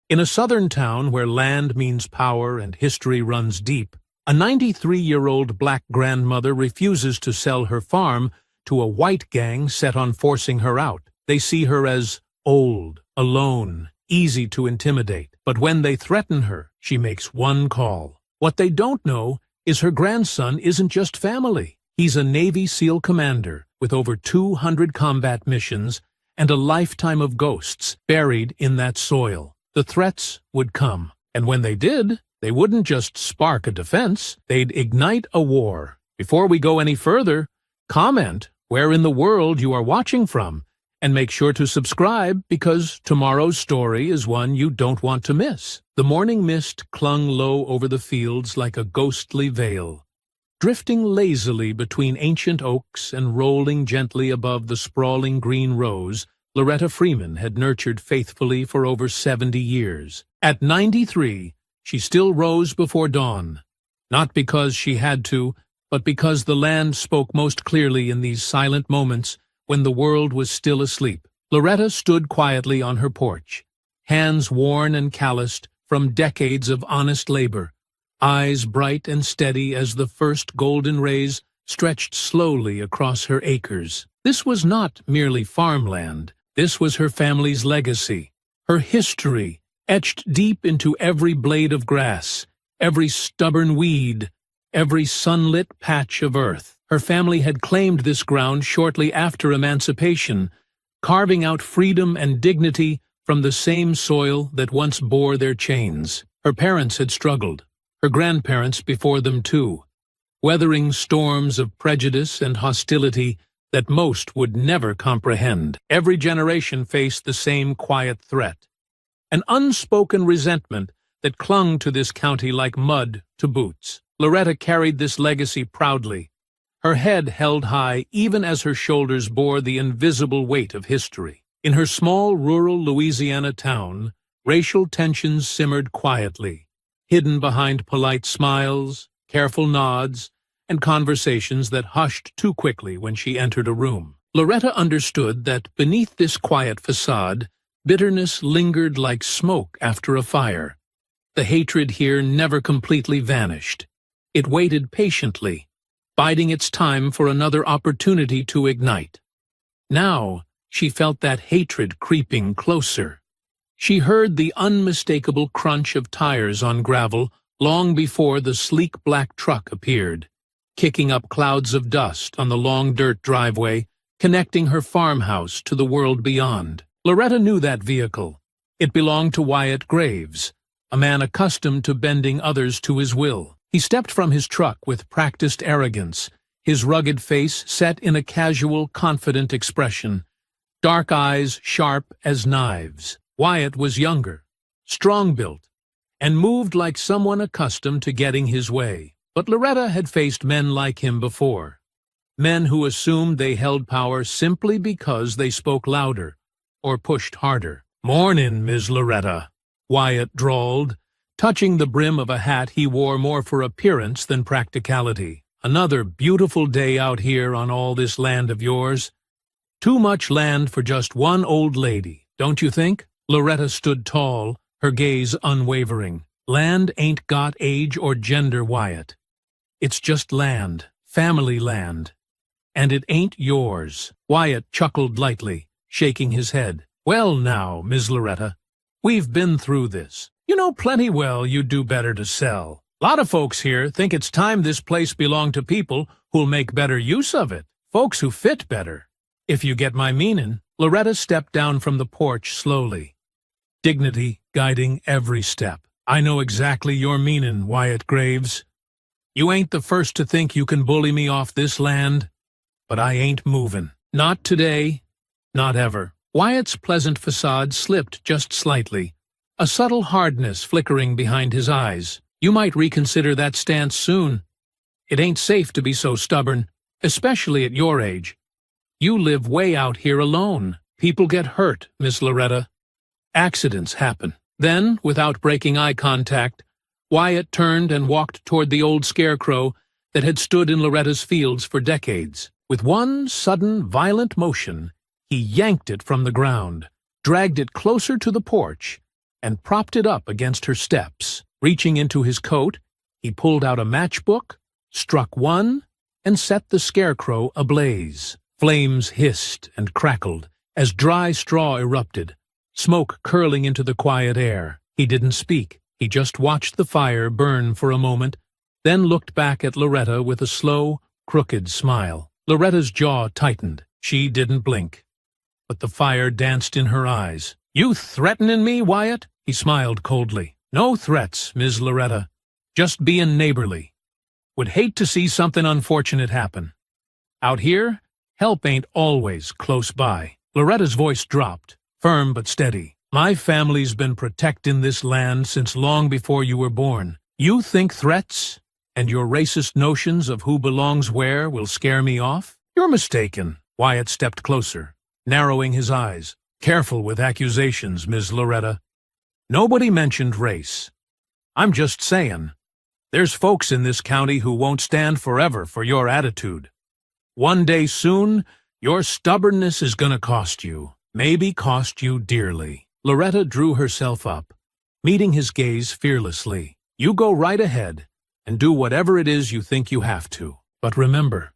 In a southern town where land means power and history runs deep, a 93-year-old black grandmother refuses to sell her farm to a white gang set on forcing her out. They see her as old, alone, easy to intimidate. But when they threaten her, she makes one call. What they don't know is her grandson isn't just family. He's a Navy SEAL commander with over 200 combat missions and a lifetime of ghosts buried in that soil. The threats would come, and when they did, they wouldn't just spark a defense, they'd ignite a war. Before we go any further, comment where in the world you are watching from, and make sure to subscribe because tomorrow's story is one you don't want to miss. The morning mist clung low over the fields like a ghostly veil, drifting lazily between ancient oaks and rolling gently above the sprawling green rows Loretta Freeman had nurtured faithfully for over 70 years. At 93, she still rose before dawn, not because she had to, but because the land spoke most clearly in these silent moments when the world was still asleep. Loretta stood quietly on her porch, hands worn and calloused from decades of honest labor, eyes bright and steady as the first golden rays stretched slowly across her acres. This was not merely farmland. This was her family's legacy, her history, etched deep into every blade of grass, every stubborn weed, every sunlit patch of earth. Her family had claimed this ground shortly after emancipation, carving out freedom and dignity from the same soil that once bore their chains. Her parents had struggled, her grandparents before them too, weathering storms of prejudice and hostility that most would never comprehend. Every generation faced the same quiet threat, an unspoken resentment that clung to this county like mud to boots. Loretta carried this legacy proudly, her head held high even as her shoulders bore the invisible weight of history. In her small rural Louisiana town, racial tensions simmered quietly, hidden behind polite smiles, careful nods, and conversations that hushed too quickly when she entered a room. Loretta understood that beneath this quiet facade, bitterness lingered like smoke after a fire. The hatred here never completely vanished. It waited patiently, biding its time for another opportunity to ignite. Now, she felt that hatred creeping closer. She heard the unmistakable crunch of tires on gravel long before the sleek black truck appeared, kicking up clouds of dust on the long dirt driveway connecting her farmhouse to the world beyond. Loretta knew that vehicle. It belonged to Wyatt Graves, a man accustomed to bending others to his will. He stepped from his truck with practiced arrogance, his rugged face set in a casual, confident expression, dark eyes sharp as knives. Wyatt was younger, strong-built, and moved like someone accustomed to getting his way. But Loretta had faced men like him before, men who assumed they held power simply because they spoke louder or pushed harder. "Mornin', Ms. Loretta," Wyatt drawled, touching the brim of a hat he wore more for appearance than practicality. "Another beautiful day out here on all this land of yours. Too much land for just one old lady, don't you think?" Loretta stood tall, her gaze unwavering. "Land ain't got age or gender, Wyatt. It's just land, family land. And it ain't yours." Wyatt chuckled lightly, shaking his head. "Well now, Ms. Loretta, we've been through this. You know plenty well you'd do better to sell. Lot of folks here think it's time this place belonged to people who'll make better use of it, folks who fit better. If you get my meanin'." Loretta stepped down from the porch slowly, dignity guiding every step. "I know exactly your meanin', Wyatt Graves. You ain't the first to think you can bully me off this land, but I ain't movin'. Not today, not ever." Wyatt's pleasant facade slipped just slightly, a subtle hardness flickering behind his eyes. "You might reconsider that stance soon. It ain't safe to be so stubborn, especially at your age. You live way out here alone. People get hurt, Miss Loretta. Accidents happen." Then, without breaking eye contact, Wyatt turned and walked toward the old scarecrow that had stood in Loretta's fields for decades. With one sudden, violent motion, he yanked it from the ground, dragged it closer to the porch, and propped it up against her steps. Reaching into his coat, he pulled out a matchbook, struck one, and set the scarecrow ablaze. Flames hissed and crackled as dry straw erupted, smoke curling into the quiet air. He didn't speak. He just watched the fire burn for a moment, then looked back at Loretta with a slow, crooked smile. Loretta's jaw tightened. She didn't blink, but the fire danced in her eyes. "You threatening me, Wyatt?" He smiled coldly. "No threats, Ms. Loretta. Just being neighborly. Would hate to see something unfortunate happen. Out here, help ain't always close by." Loretta's voice dropped, firm but steady. "My family's been protecting this land since long before you were born. You think threats and your racist notions of who belongs where will scare me off? You're mistaken." Wyatt stepped closer, narrowing his eyes. "Careful with accusations, Ms. Loretta. Nobody mentioned race. I'm just saying, there's folks in this county who won't stand forever for your attitude. One day soon, your stubbornness is gonna cost you, maybe cost you dearly." Loretta drew herself up, meeting his gaze fearlessly. "You go right ahead and do whatever it is you think you have to. But remember,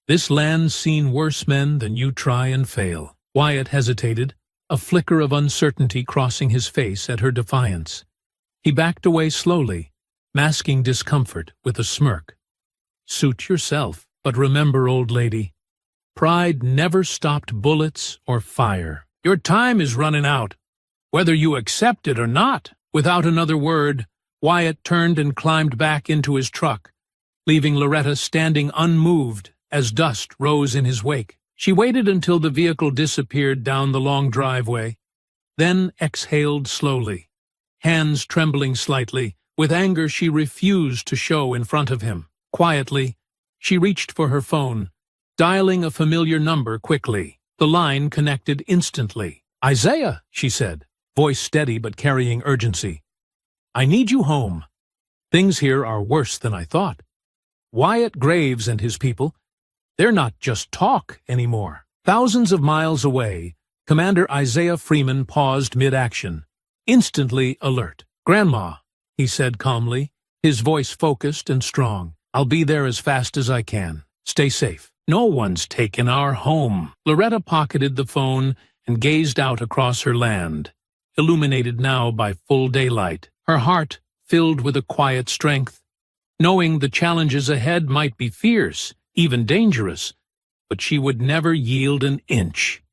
this land's seen worse men than you try and fail." Wyatt hesitated, a flicker of uncertainty crossing his face at her defiance. He backed away slowly, masking discomfort with a smirk. "Suit yourself, but remember, old lady, pride never stopped bullets or fire. Your time is running out, whether you accept it or not." Without another word, Wyatt turned and climbed back into his truck, leaving Loretta standing unmoved as dust rose in his wake. She waited until the vehicle disappeared down the long driveway, then exhaled slowly, hands trembling slightly. With anger she refused to show in front of him. Quietly, she reached for her phone, dialing a familiar number quickly. The line connected instantly. "Isaiah," she said, voice steady but carrying urgency. "I need you home. Things here are worse than I thought. Wyatt Graves and his people, they're not just talk anymore." Thousands of miles away, Commander Isaiah Freeman paused mid-action, instantly alert. "Grandma," he said calmly, his voice focused and strong. "I'll be there as fast as I can. Stay safe. No one's taken our home." Loretta pocketed the phone and gazed out across her land, illuminated now by full daylight, her heart filled with a quiet strength, knowing the challenges ahead might be fierce, even dangerous, but she would never yield an inch.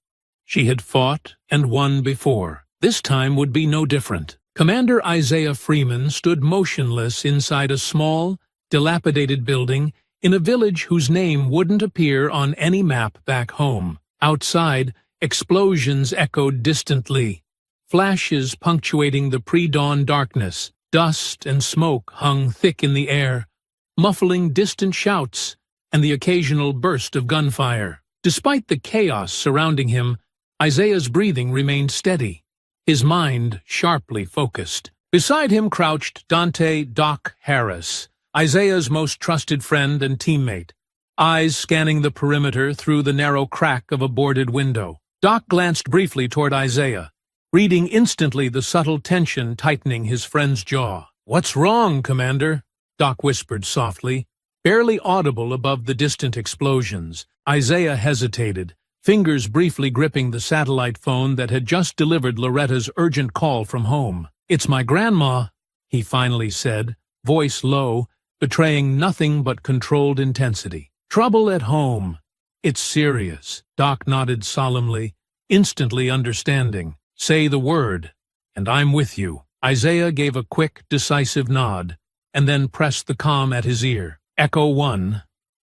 She had fought and won before. This time would be no different. Commander Isaiah Freeman stood motionless inside a small, dilapidated building in a village whose name wouldn't appear on any map back home. Outside, explosions echoed distantly, flashes punctuating the pre-dawn darkness. Dust and smoke hung thick in the air, muffling distant shouts and the occasional burst of gunfire. Despite the chaos surrounding him, Isaiah's breathing remained steady, his mind sharply focused. Beside him crouched Dante "Doc" Harris, Isaiah's most trusted friend and teammate, eyes scanning the perimeter through the narrow crack of a boarded window. Doc glanced briefly toward Isaiah, reading instantly the subtle tension tightening his friend's jaw. "What's wrong, Commander?" Doc whispered softly, barely audible above the distant explosions. Isaiah hesitated, fingers briefly gripping the satellite phone that had just delivered Loretta's urgent call from home. "It's my grandma," he finally said, voice low, betraying nothing but controlled intensity. "Trouble at home. It's serious." Doc nodded solemnly, instantly understanding. "Say the word, and I'm with you." Isaiah gave a quick, decisive nod, and then pressed the comm at his ear. "Echo 1,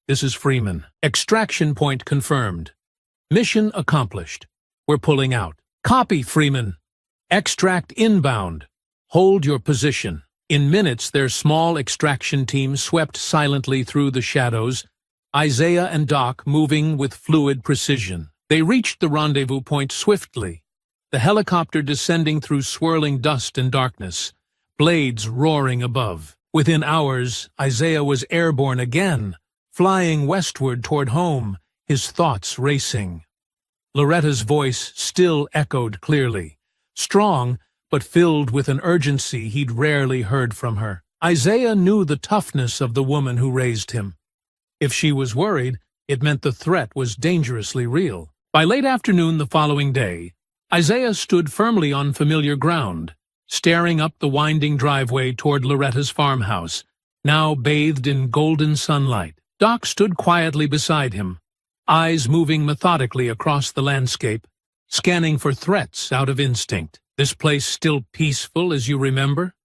this is Freeman. Extraction point confirmed. Mission accomplished. We're pulling out." "Copy, Freeman. Extract inbound. Hold your position." In minutes, their small extraction team swept silently through the shadows, Isaiah and Doc moving with fluid precision. They reached the rendezvous point swiftly, the helicopter descending through swirling dust and darkness, blades roaring above. Within hours, Isaiah was airborne again, flying westward toward home, his thoughts racing. Loretta's voice still echoed clearly, strong but filled with an urgency he'd rarely heard from her. Isaiah knew the toughness of the woman who raised him. If she was worried, it meant the threat was dangerously real. By late afternoon the following day, Isaiah stood firmly on familiar ground, staring up the winding driveway toward Loretta's farmhouse, now bathed in golden sunlight. Doc stood quietly beside him, eyes moving methodically across the landscape, scanning for threats out of instinct. "This place still peaceful as you remember?"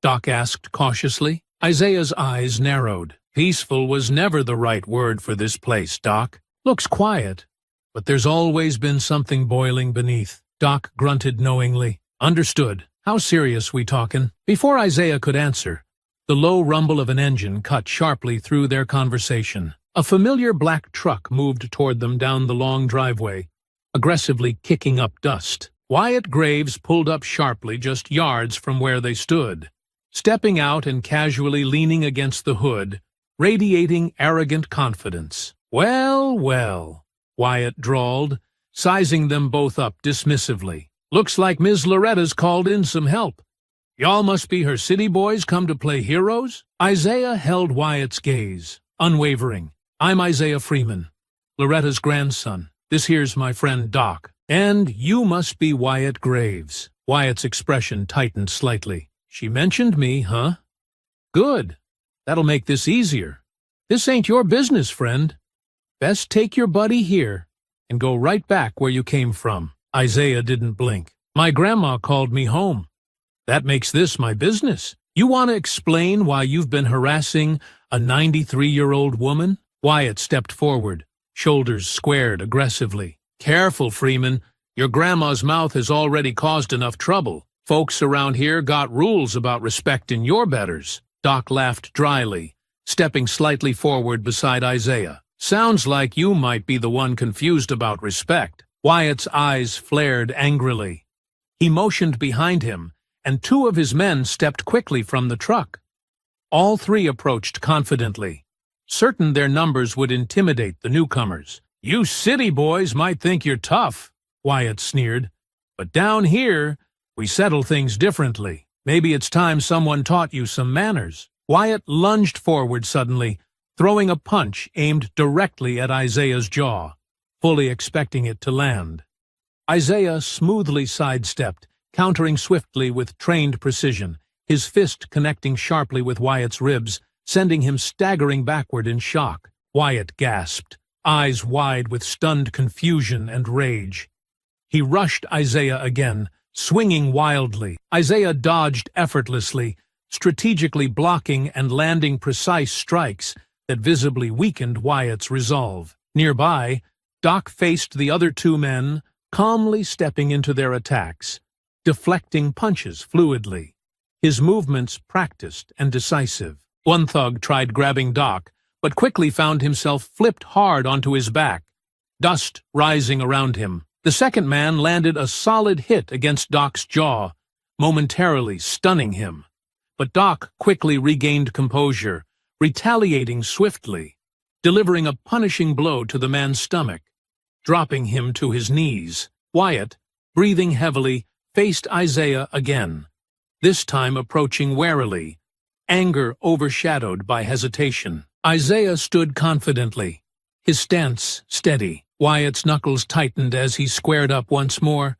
Doc asked cautiously. Isaiah's eyes narrowed. "Peaceful was never the right word for this place, Doc. Looks quiet, but there's always been something boiling beneath." Doc grunted knowingly. "Understood. How serious we talkin'?" Before Isaiah could answer, the low rumble of an engine cut sharply through their conversation. A familiar black truck moved toward them down the long driveway, aggressively kicking up dust. Wyatt Graves pulled up sharply just yards from where they stood, stepping out and casually leaning against the hood, radiating arrogant confidence. "Well, well," Wyatt drawled, sizing them both up dismissively. "Looks like Ms. Loretta's called in some help. Y'all must be her city boys come to play heroes?" Isaiah held Wyatt's gaze, unwavering. "I'm Isaiah Freeman, Loretta's grandson. This here's my friend Doc. And you must be Wyatt Graves." Wyatt's expression tightened slightly. "She mentioned me, huh? Good. That'll make this easier. This ain't your business, friend. Best take your buddy here and go right back where you came from." Isaiah didn't blink. "My grandma called me home. That makes this my business. You want to explain why you've been harassing a 93-year-old woman?" Wyatt stepped forward, shoulders squared aggressively. "Careful, Freeman. Your grandma's mouth has already caused enough trouble. Folks around here got rules about respecting your betters." Doc laughed dryly, stepping slightly forward beside Isaiah. "Sounds like you might be the one confused about respect." Wyatt's eyes flared angrily. He motioned behind him, and two of his men stepped quickly from the truck. All three approached confidently, certain their numbers would intimidate the newcomers. "You city boys might think you're tough," Wyatt sneered, "but down here, we settle things differently. Maybe it's time someone taught you some manners." Wyatt lunged forward suddenly, throwing a punch aimed directly at Isaiah's jaw, fully expecting it to land. Isaiah smoothly sidestepped, countering swiftly with trained precision, his fist connecting sharply with Wyatt's ribs, sending him staggering backward in shock. Wyatt gasped, eyes wide with stunned confusion and rage. He rushed Isaiah again, swinging wildly. Isaiah dodged effortlessly, strategically blocking and landing precise strikes that visibly weakened Wyatt's resolve. Nearby, Doc faced the other two men, calmly stepping into their attacks, deflecting punches fluidly, his movements practiced and decisive. One thug tried grabbing Doc, but quickly found himself flipped hard onto his back, dust rising around him. The second man landed a solid hit against Doc's jaw, momentarily stunning him. But Doc quickly regained composure, retaliating swiftly, delivering a punishing blow to the man's stomach, dropping him to his knees. Wyatt, breathing heavily, faced Isaiah again, this time approaching warily, anger overshadowed by hesitation. Isaiah stood confidently, his stance steady. Wyatt's knuckles tightened as he squared up once more,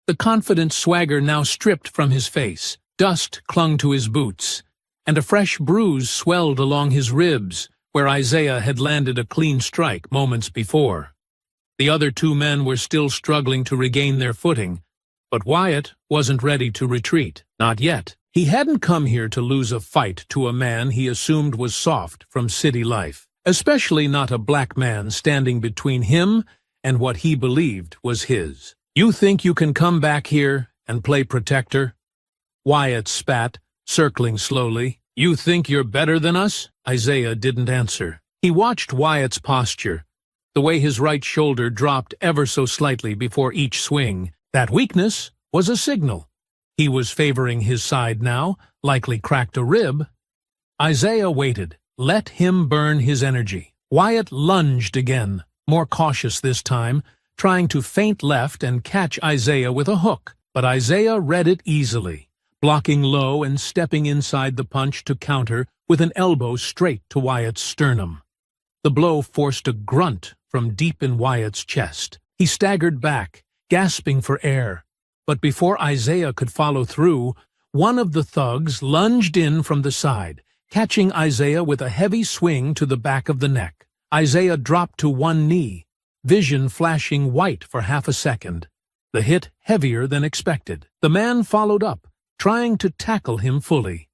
the confident swagger now stripped from his face. Dust clung to his boots, and a fresh bruise swelled along his ribs, where Isaiah had landed a clean strike moments before. The other two men were still struggling to regain their footing, but Wyatt wasn't ready to retreat. Not yet. He hadn't come here to lose a fight to a man he assumed was soft from city life, especially not a black man standing between him and what he believed was his. "You think you can come back here and play protector?" Wyatt spat, circling slowly. "You think you're better than us?" Isaiah didn't answer. He watched Wyatt's posture, the way his right shoulder dropped ever so slightly before each swing. That weakness was a signal. He was favoring his side now, likely cracked a rib. Isaiah waited. Let him burn his energy. Wyatt lunged again, more cautious this time, trying to feint left and catch Isaiah with a hook. But Isaiah read it easily, blocking low and stepping inside the punch to counter with an elbow straight to Wyatt's sternum. The blow forced a grunt from deep in Wyatt's chest. He staggered back, gasping for air. But before Isaiah could follow through, one of the thugs lunged in from the side, catching Isaiah with a heavy swing to the back of the neck. Isaiah dropped to one knee, vision flashing white for half a second. The hit heavier than expected. The man followed up, trying to tackle him fully.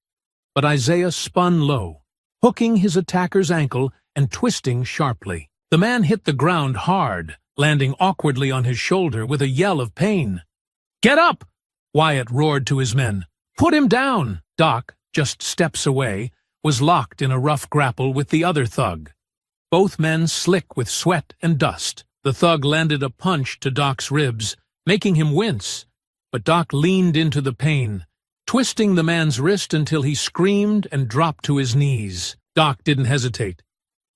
But Isaiah spun low, hooking his attacker's ankle and twisting sharply. The man hit the ground hard, landing awkwardly on his shoulder with a yell of pain. "Get up!" Wyatt roared to his men. "Put him down!" Doc, just steps away, was locked in a rough grapple with the other thug. Both men slick with sweat and dust. The thug landed a punch to Doc's ribs, making him wince, but Doc leaned into the pain, twisting the man's wrist until he screamed and dropped to his knees. Doc didn't hesitate.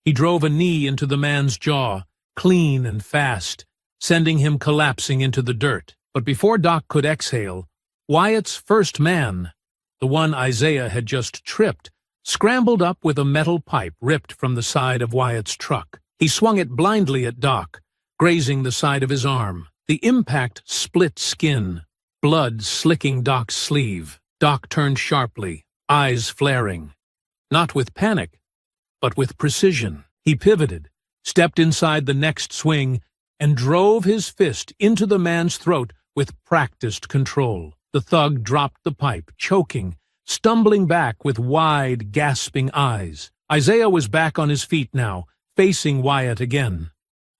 He drove a knee into the man's jaw, clean and fast, sending him collapsing into the dirt. But before Doc could exhale, Wyatt's first man, the one Isaiah had just tripped, scrambled up with a metal pipe ripped from the side of Wyatt's truck. He swung it blindly at Doc, grazing the side of his arm. The impact split skin, blood slicking Doc's sleeve. Doc turned sharply, eyes flaring. Not with panic, but with precision. He pivoted, stepped inside the next swing, and drove his fist into the man's throat with practiced control. The thug dropped the pipe, choking, stumbling back with wide, gasping eyes. Isaiah was back on his feet now, facing Wyatt again.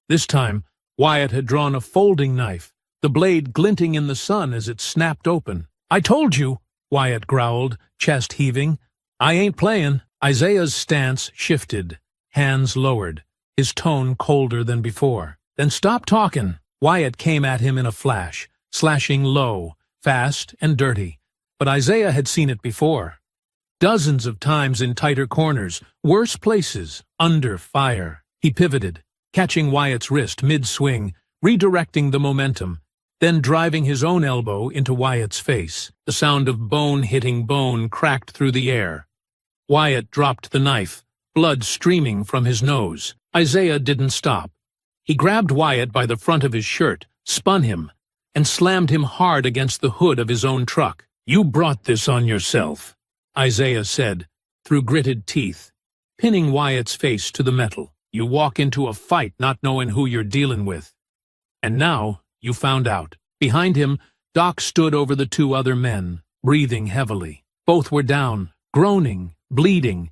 This time, Wyatt had drawn a folding knife, the blade glinting in the sun as it snapped open. "I told you," Wyatt growled, chest heaving. "I ain't playin'." Isaiah's stance shifted, hands lowered, his tone colder than before. "Then stop talking." Wyatt came at him in a flash, slashing low, fast and dirty. But Isaiah had seen it before. Dozens of times in tighter corners, worse places, under fire. He pivoted, catching Wyatt's wrist mid-swing, redirecting the momentum, then driving his own elbow into Wyatt's face. The sound of bone hitting bone cracked through the air. Wyatt dropped the knife, blood streaming from his nose. Isaiah didn't stop. He grabbed Wyatt by the front of his shirt, spun him, and slammed him hard against the hood of his own truck. "You brought this on yourself," Isaiah said, through gritted teeth, pinning Wyatt's face to the metal. "You walk into a fight not knowing who you're dealing with. And now you found out." Behind him, Doc stood over the two other men, breathing heavily. Both were down, groaning, bleeding,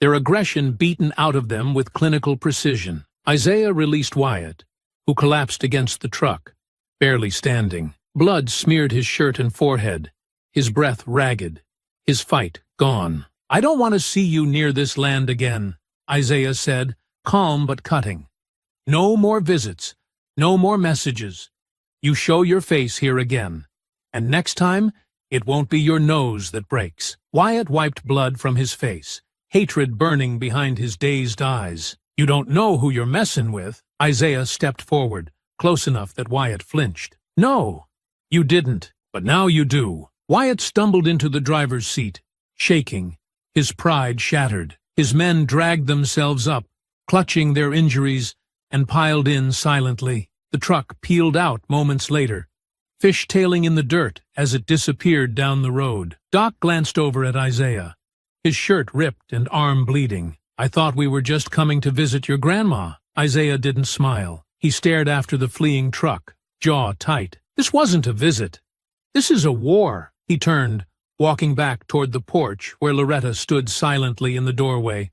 their aggression beaten out of them with clinical precision. Isaiah released Wyatt, who collapsed against the truck, barely standing. Blood smeared his shirt and forehead, his breath ragged, his fight gone. "I don't want to see you near this land again," Isaiah said, calm but cutting. "No more visits, no more messages. You show your face here again, and next time it won't be your nose that breaks." Wyatt wiped blood from his face, hatred burning behind his dazed eyes. "You don't know who you're messin' with." Isaiah stepped forward, close enough that Wyatt flinched. "No, you didn't, but now you do." Wyatt stumbled into the driver's seat, shaking, his pride shattered. His men dragged themselves up, clutching their injuries, and piled in silently. The truck peeled out moments later, fishtailing in the dirt as it disappeared down the road. Doc glanced over at Isaiah, his shirt ripped and arm bleeding. "I thought we were just coming to visit your grandma." Isaiah didn't smile. He stared after the fleeing truck, jaw tight. "This wasn't a visit. This is a war." He turned, walking back toward the porch where Loretta stood silently in the doorway,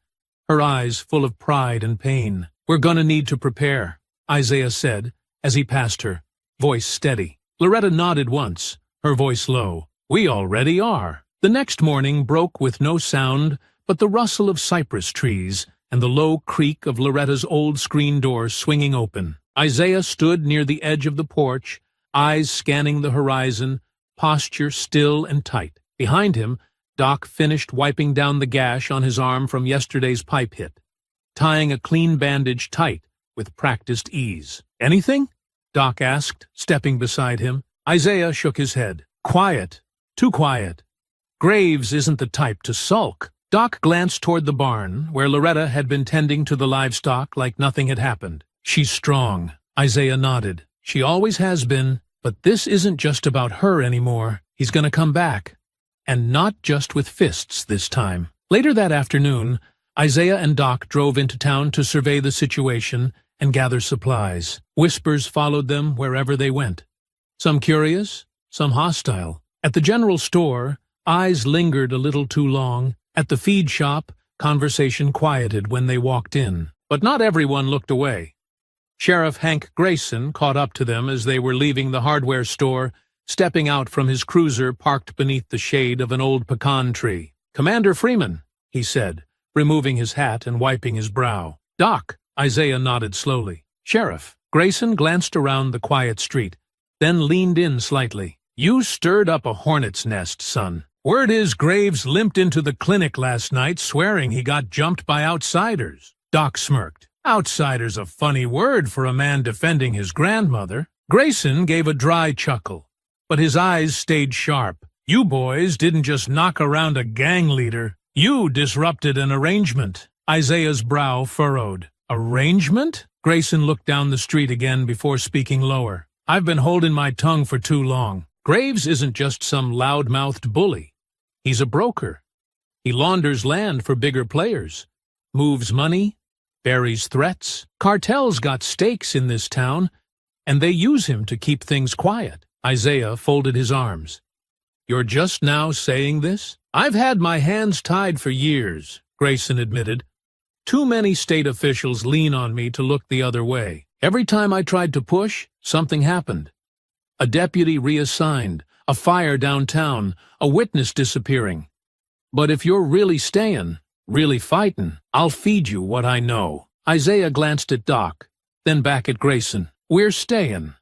her eyes full of pride and pain. "We're gonna need to prepare," Isaiah said as he passed her, voice steady. Loretta nodded once, her voice low. "We already are." The next morning broke with no sound but the rustle of cypress trees and the low creak of Loretta's old screen door swinging open. Isaiah stood near the edge of the porch, eyes scanning the horizon, posture still and tight. Behind him, Doc finished wiping down the gash on his arm from yesterday's pipe hit, tying a clean bandage tight with practiced ease. "Anything?" Doc asked, stepping beside him. Isaiah shook his head. Quiet. Too quiet. Graves isn't the type to sulk. Doc glanced toward the barn, where Loretta had been tending to the livestock like nothing had happened. She's strong. Isaiah nodded. She always has been, but this isn't just about her anymore. He's gonna come back. And not just with fists this time. Later that afternoon, Isaiah and Doc drove into town to survey the situation and gather supplies. Whispers followed them wherever they went. Some curious, some hostile. At the general store, eyes lingered a little too long. At the feed shop, conversation quieted when they walked in. But not everyone looked away. Sheriff Hank Grayson caught up to them as they were leaving the hardware store, stepping out from his cruiser parked beneath the shade of an old pecan tree. "Commander Freeman," he said, removing his hat and wiping his brow. "Doc," Isaiah nodded slowly. "Sheriff." Grayson glanced around the quiet street, then leaned in slightly. "You stirred up a hornet's nest, son. Word is Graves limped into the clinic last night swearing he got jumped by outsiders." Doc smirked. "Outsider's a funny word for a man defending his grandmother." Grayson gave a dry chuckle, but his eyes stayed sharp. "You boys didn't just knock around a gang leader. You disrupted an arrangement." Isaiah's brow furrowed. "Arrangement?" Grayson looked down the street again before speaking lower. "I've been holding my tongue for too long. Graves isn't just some loud-mouthed bully. He's a broker. He launders land for bigger players, moves money, buries threats. Cartels got stakes in this town, and they use him to keep things quiet." Isaiah folded his arms. "You're just now saying this?" "I've had my hands tied for years," Grayson admitted. "Too many state officials lean on me to look the other way. Every time I tried to push, something happened. A deputy reassigned, a fire downtown, a witness disappearing. But if you're really staying, really fighting, I'll feed you what I know." Isaiah glanced at Doc, then back at Grayson. "We're staying,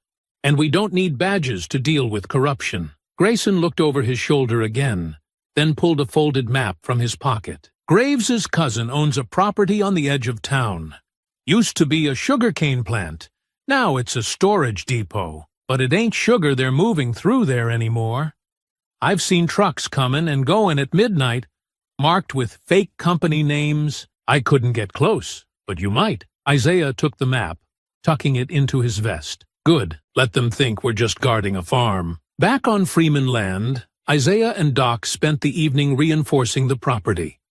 and we don't need badges to deal with corruption." Grayson looked over his shoulder again, then pulled a folded map from his pocket. "Graves's cousin owns a property on the edge of town. Used to be a sugarcane plant. Now it's a storage depot. But it ain't sugar they're moving through there anymore. I've seen trucks coming and going at midnight, marked with fake company names. I couldn't get close, but you might." Isaiah took the map, tucking it into his vest. "Good. Let them think we're just guarding a farm." Back on Freeman land, Isaiah and Doc spent the evening reinforcing the property.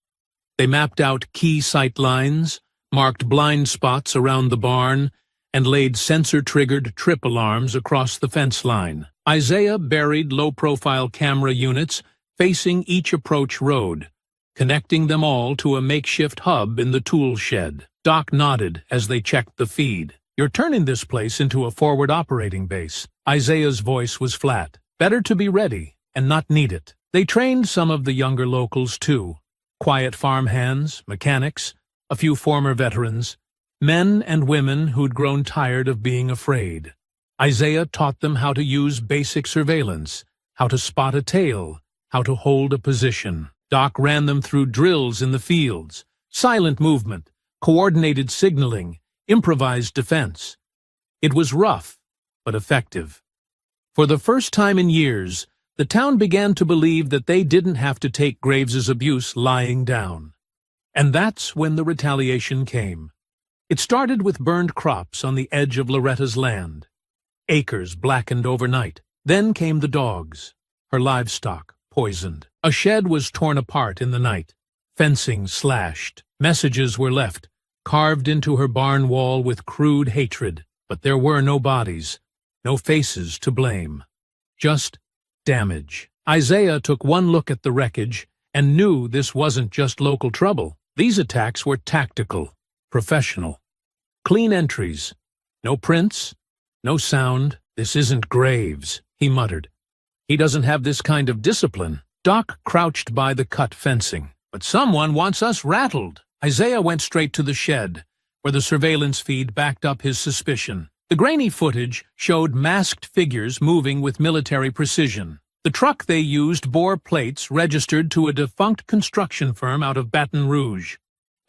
They mapped out key sight lines, marked blind spots around the barn, and laid sensor-triggered trip alarms across the fence line. Isaiah buried low-profile camera units facing each approach road, connecting them all to a makeshift hub in the tool shed. Doc nodded as they checked the feed. "You're turning this place into a forward operating base." Isaiah's voice was flat. "Better to be ready and not need it." They trained some of the younger locals, too. Quiet farmhands, mechanics, a few former veterans, men and women who'd grown tired of being afraid. Isaiah taught them how to use basic surveillance, how to spot a tail, how to hold a position. Doc ran them through drills in the fields, silent movement, coordinated signaling, improvised defense. It was rough, but effective. For the first time in years, the town began to believe that they didn't have to take Graves's abuse lying down. And that's when the retaliation came. It started with burned crops on the edge of Loretta's land. Acres blackened overnight. Then came the dogs, her livestock poisoned. A shed was torn apart in the night. Fencing slashed. Messages were left, carved into her barn wall with crude hatred. But there were no bodies, no faces to blame. Just damage. Isaiah took one look at the wreckage and knew this wasn't just local trouble. These attacks were tactical, professional. Clean entries. No prints, no sound. "This isn't Graves," he muttered. "He doesn't have this kind of discipline." Doc crouched by the cut fencing. "But someone wants us rattled." Isaiah went straight to the shed, where the surveillance feed backed up his suspicion. The grainy footage showed masked figures moving with military precision. The truck they used bore plates registered to a defunct construction firm out of Baton Rouge.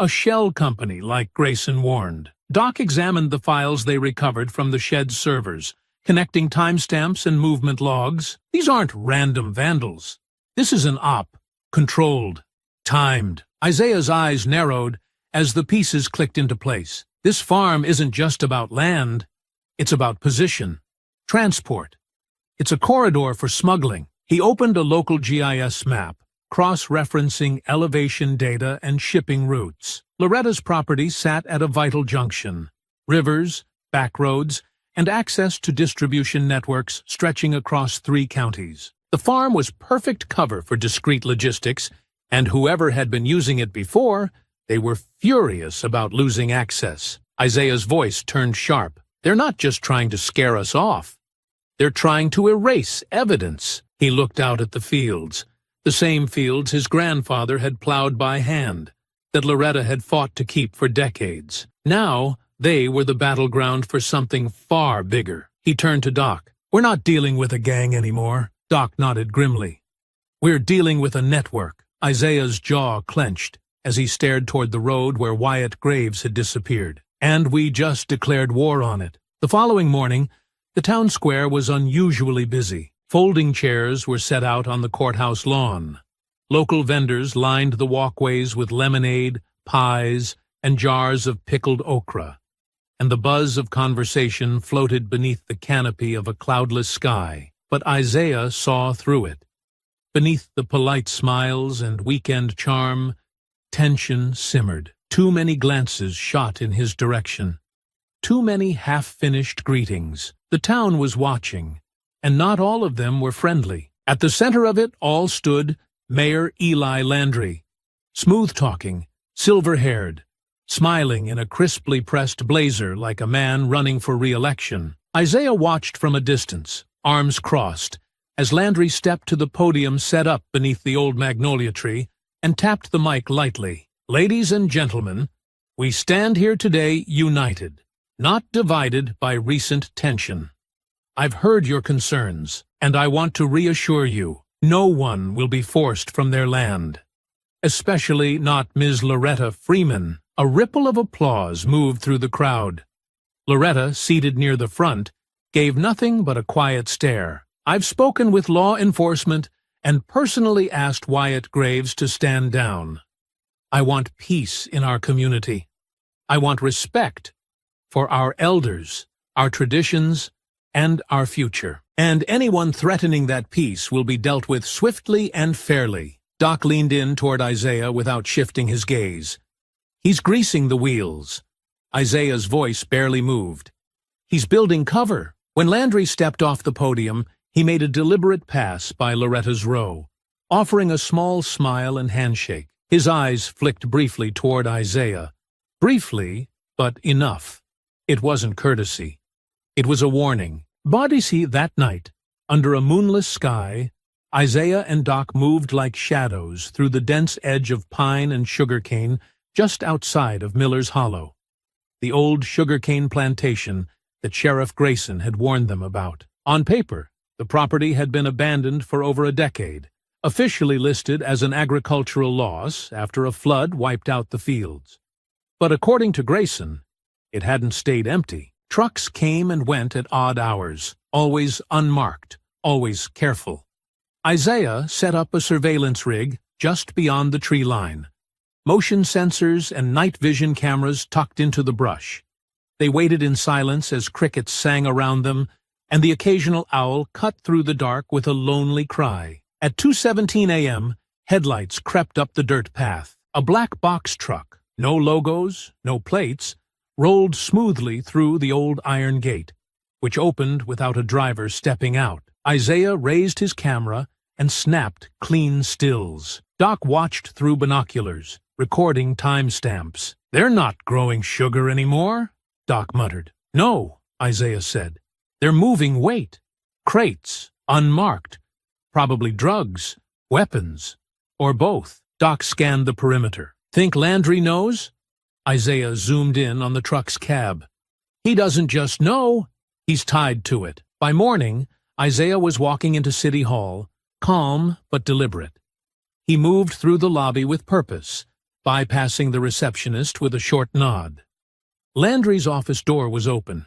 A shell company, like Grayson warned. Doc examined the files they recovered from the shed's servers, connecting timestamps and movement logs. These aren't random vandals. This is an op, controlled, timed. Isaiah's eyes narrowed as the pieces clicked into place. This farm isn't just about land. It's about position, transport. It's a corridor for smuggling. He opened a local GIS map, cross-referencing elevation data and shipping routes. Loretta's property sat at a vital junction. Rivers, back roads, and access to distribution networks stretching across 3 counties. The farm was perfect cover for discreet logistics, and whoever had been using it before, they were furious about losing access. Isaiah's voice turned sharp. They're not just trying to scare us off. They're trying to erase evidence. He looked out at the fields, the same fields his grandfather had plowed by hand, that Loretta had fought to keep for decades. Now, they were the battleground for something far bigger. He turned to Doc. We're not dealing with a gang anymore. Doc nodded grimly. We're dealing with a network. Isaiah's jaw clenched as he stared toward the road where Wyatt Graves had disappeared. And we just declared war on it. The following morning, the town square was unusually busy. Folding chairs were set out on the courthouse lawn. Local vendors lined the walkways with lemonade, pies, and jars of pickled okra, and the buzz of conversation floated beneath the canopy of a cloudless sky. But Isaiah saw through it. Beneath the polite smiles and weekend charm, tension simmered. Too many glances shot in his direction. Too many half-finished greetings. The town was watching, and not all of them were friendly. At the center of it all stood Mayor Eli Landry, smooth-talking, silver-haired, smiling in a crisply pressed blazer like a man running for re-election. Isaiah watched from a distance, arms crossed, as Landry stepped to the podium set up beneath the old magnolia tree and tapped the mic lightly. Ladies and gentlemen, we stand here today united, not divided by recent tension. I've heard your concerns, and I want to reassure you, no one will be forced from their land. Especially not Ms. Loretta Freeman. A ripple of applause moved through the crowd. Loretta, seated near the front, gave nothing but a quiet stare. I've spoken with law enforcement and personally asked Wyatt Graves to stand down. I want peace in our community. I want respect for our elders, our traditions, and our future. And anyone threatening that peace will be dealt with swiftly and fairly. Doc leaned in toward Isaiah without shifting his gaze. He's greasing the wheels. Isaiah's voice barely moved. He's building cover. When Landry stepped off the podium, he made a deliberate pass by Loretta's row, offering a small smile and handshake. His eyes flicked briefly toward Isaiah. Briefly, but enough. It wasn't courtesy. It was a warning. Bodyssey that night, under a moonless sky, Isaiah and Doc moved like shadows through the dense edge of pine and sugarcane just outside of Miller's Hollow, the old sugarcane plantation that Sheriff Grayson had warned them about. On paper, the property had been abandoned for over a decade, officially listed as an agricultural loss after a flood wiped out the fields. But according to Grayson, it hadn't stayed empty. Trucks came and went at odd hours, always unmarked, always careful. Isaiah set up a surveillance rig just beyond the tree line. Motion sensors and night vision cameras tucked into the brush. They waited in silence as crickets sang around them, and the occasional owl cut through the dark with a lonely cry. At 2:17 a.m., headlights crept up the dirt path. A black box truck, no logos, no plates, rolled smoothly through the old iron gate, which opened without a driver stepping out. Isaiah raised his camera and snapped clean stills. Doc watched through binoculars, recording timestamps. They're not growing sugar anymore, Doc muttered. No, Isaiah said. They're moving weight. Crates, unmarked. Probably drugs, weapons, or both. Doc scanned the perimeter. Think Landry knows? Isaiah zoomed in on the truck's cab. He doesn't just know, he's tied to it. By morning, Isaiah was walking into City Hall, calm but deliberate. He moved through the lobby with purpose, bypassing the receptionist with a short nod. Landry's office door was open.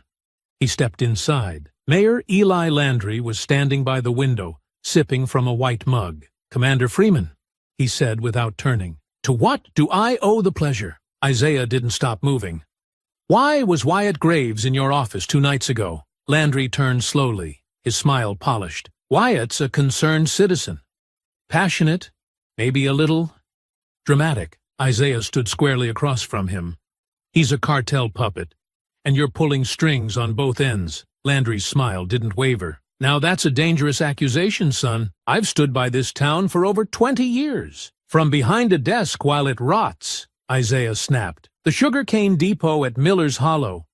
He stepped inside. Mayor Eli Landry was standing by the window, sipping from a white mug. "Commander Freeman," he said without turning. "To what do I owe the pleasure?" Isaiah didn't stop moving. "Why was Wyatt Graves in your office 2 nights ago?" Landry turned slowly, his smile polished. "Wyatt's a concerned citizen. Passionate, maybe a little dramatic." Isaiah stood squarely across from him. "He's a cartel puppet, and you're pulling strings on both ends." Landry's smile didn't waver. "Now that's a dangerous accusation, son. I've stood by this town for over 20 years. From behind a desk while it rots," Isaiah snapped. "The sugarcane depot at Miller's Hollow.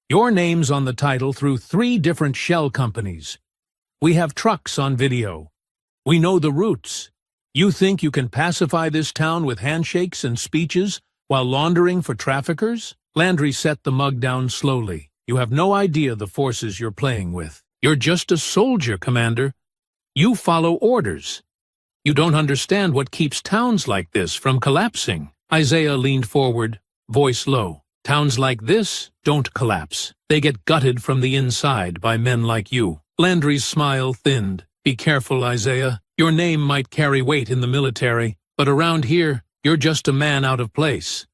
Your name's on the title through 3 different shell companies. We have trucks on video. We know the routes. You think you can pacify this town with handshakes and speeches while laundering for traffickers?" Landry set the mug down slowly. "You have no idea the forces you're playing with. You're just a soldier, Commander. You follow orders. You don't understand what keeps towns like this from collapsing." Isaiah leaned forward, voice low. "Towns like this don't collapse. They get gutted from the inside by men like you." Landry's smile thinned. "Be careful, Isaiah. Your name might carry weight in the military, but around here, you're just a man out of place.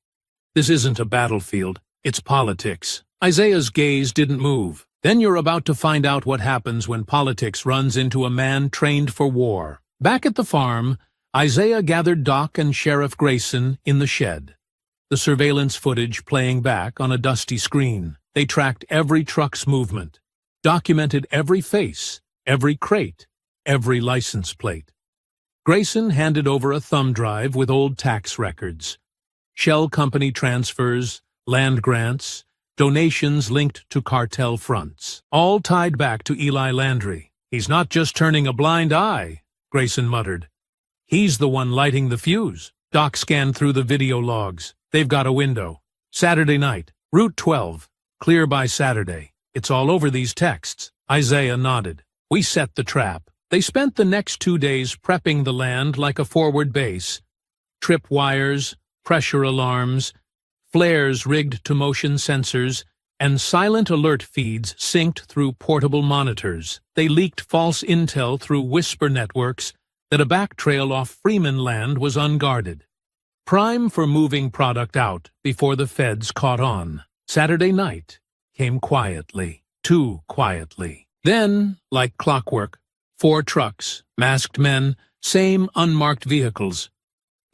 This isn't a battlefield, it's politics." Isaiah's gaze didn't move. "Then you're about to find out what happens when politics runs into a man trained for war." Back at the farm, Isaiah gathered Doc and Sheriff Grayson in the shed, the surveillance footage playing back on a dusty screen. They tracked every truck's movement, documented every face, every crate, every license plate. Grayson handed over a thumb drive with old tax records, shell company transfers, land grants, donations linked to cartel fronts, all tied back to Eli Landry. "He's not just turning a blind eye," Grayson muttered. "He's the one lighting the fuse." Doc scanned through the video logs. "They've got a window. Saturday night, Route 12, clear by Saturday. It's all over these texts." Isaiah nodded. "We set the trap." They spent the next 2 days prepping the land like a forward base. Trip wires, pressure alarms, flares rigged to motion sensors, and silent alert feeds synced through portable monitors. They leaked false intel through whisper networks that a back trail off Freeman land was unguarded, prime for moving product out before the feds caught on. Saturday night came quietly, too quietly. Then, like clockwork, 4 trucks, masked men, same unmarked vehicles.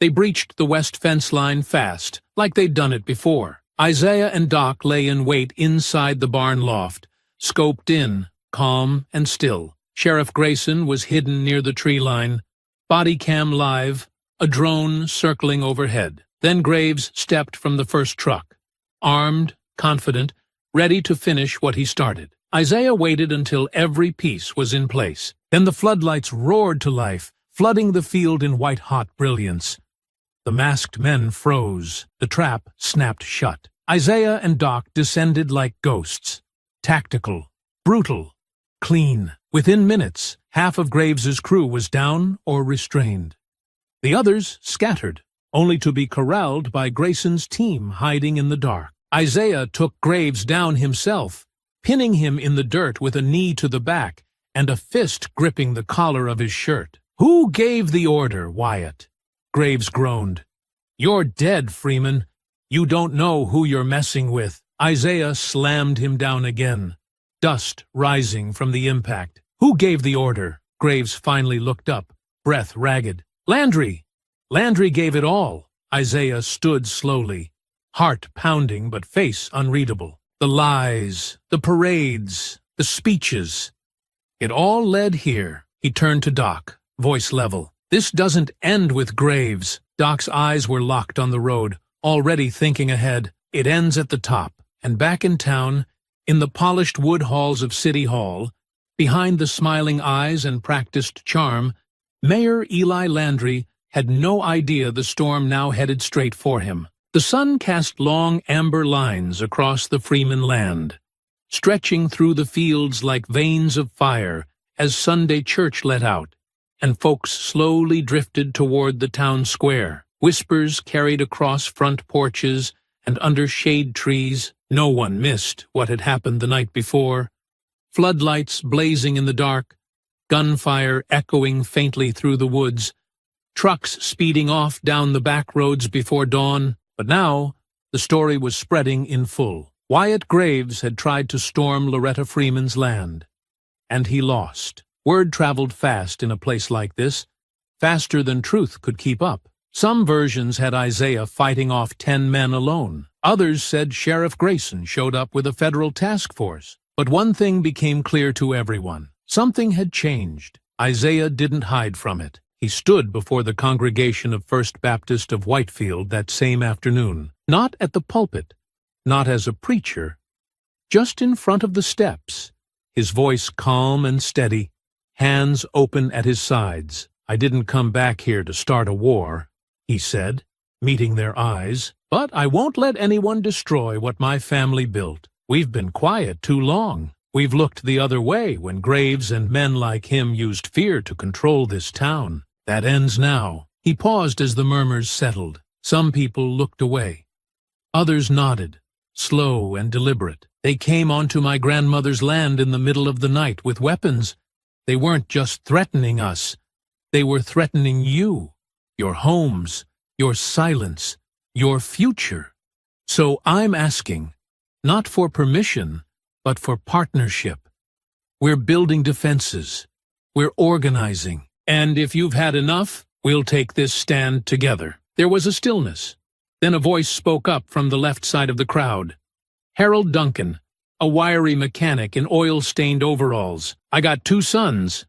They breached the west fence line fast, like they'd done it before. Isaiah and Doc lay in wait inside the barn loft, scoped in, calm and still. Sheriff Grayson was hidden near the tree line, body cam live, a drone circling overhead. Then Graves stepped from the first truck, armed, confident, ready to finish what he started. Isaiah waited until every piece was in place. Then the floodlights roared to life, flooding the field in white-hot brilliance. The masked men froze. The trap snapped shut. Isaiah and Doc descended like ghosts. Tactical, brutal, clean. Within minutes, half of Graves's crew was down or restrained. The others scattered, only to be corralled by Grayson's team hiding in the dark. Isaiah took Graves down himself, pinning him in the dirt with a knee to the back and a fist gripping the collar of his shirt. "Who gave the order, Wyatt?" Graves groaned. "You're dead, Freeman. You don't know who you're messing with." Isaiah slammed him down again, dust rising from the impact. "Who gave the order?" Graves finally looked up, breath ragged. "Landry! Landry gave it all." Isaiah stood slowly, heart pounding but face unreadable. The lies, the parades, the speeches. It all led here. He turned to Doc, voice level. "This doesn't end with Graves." Doc's eyes were locked on the road, already thinking ahead. "It ends at the top." And back in town, in the polished wood halls of City Hall, behind the smiling eyes and practiced charm, Mayor Eli Landry had no idea the storm now headed straight for him. The sun cast long amber lines across the Freeman land, stretching through the fields like veins of fire as Sunday church let out, and folks slowly drifted toward the town square. Whispers carried across front porches and under shade trees. No one missed what had happened the night before. Floodlights blazing in the dark, gunfire echoing faintly through the woods, trucks speeding off down the back roads before dawn. But now, the story was spreading in full. Wyatt Graves had tried to storm Loretta Freeman's land, and he lost. Word traveled fast in a place like this, faster than truth could keep up. Some versions had Isaiah fighting off 10 men alone. Others said Sheriff Grayson showed up with a federal task force. But one thing became clear to everyone. Something had changed. Isaiah didn't hide from it. He stood before the congregation of First Baptist of Whitefield that same afternoon, not at the pulpit, not as a preacher, just in front of the steps, his voice calm and steady, hands open at his sides. "I didn't come back here to start a war," he said, meeting their eyes, "but I won't let anyone destroy what my family built. We've been quiet too long. We've looked the other way when Graves and men like him used fear to control this town. That ends now." He paused as the murmurs settled. Some people looked away. Others nodded, slow and deliberate. "They came onto my grandmother's land in the middle of the night with weapons. They weren't just threatening us. They were threatening you, your homes, your silence, your future. So I'm asking, not for permission, but for partnership. We're building defenses. We're organizing. And if you've had enough, we'll take this stand together." There was a stillness. Then a voice spoke up from the left side of the crowd. Harold Duncan, a wiry mechanic in oil-stained overalls. "I got 2 sons.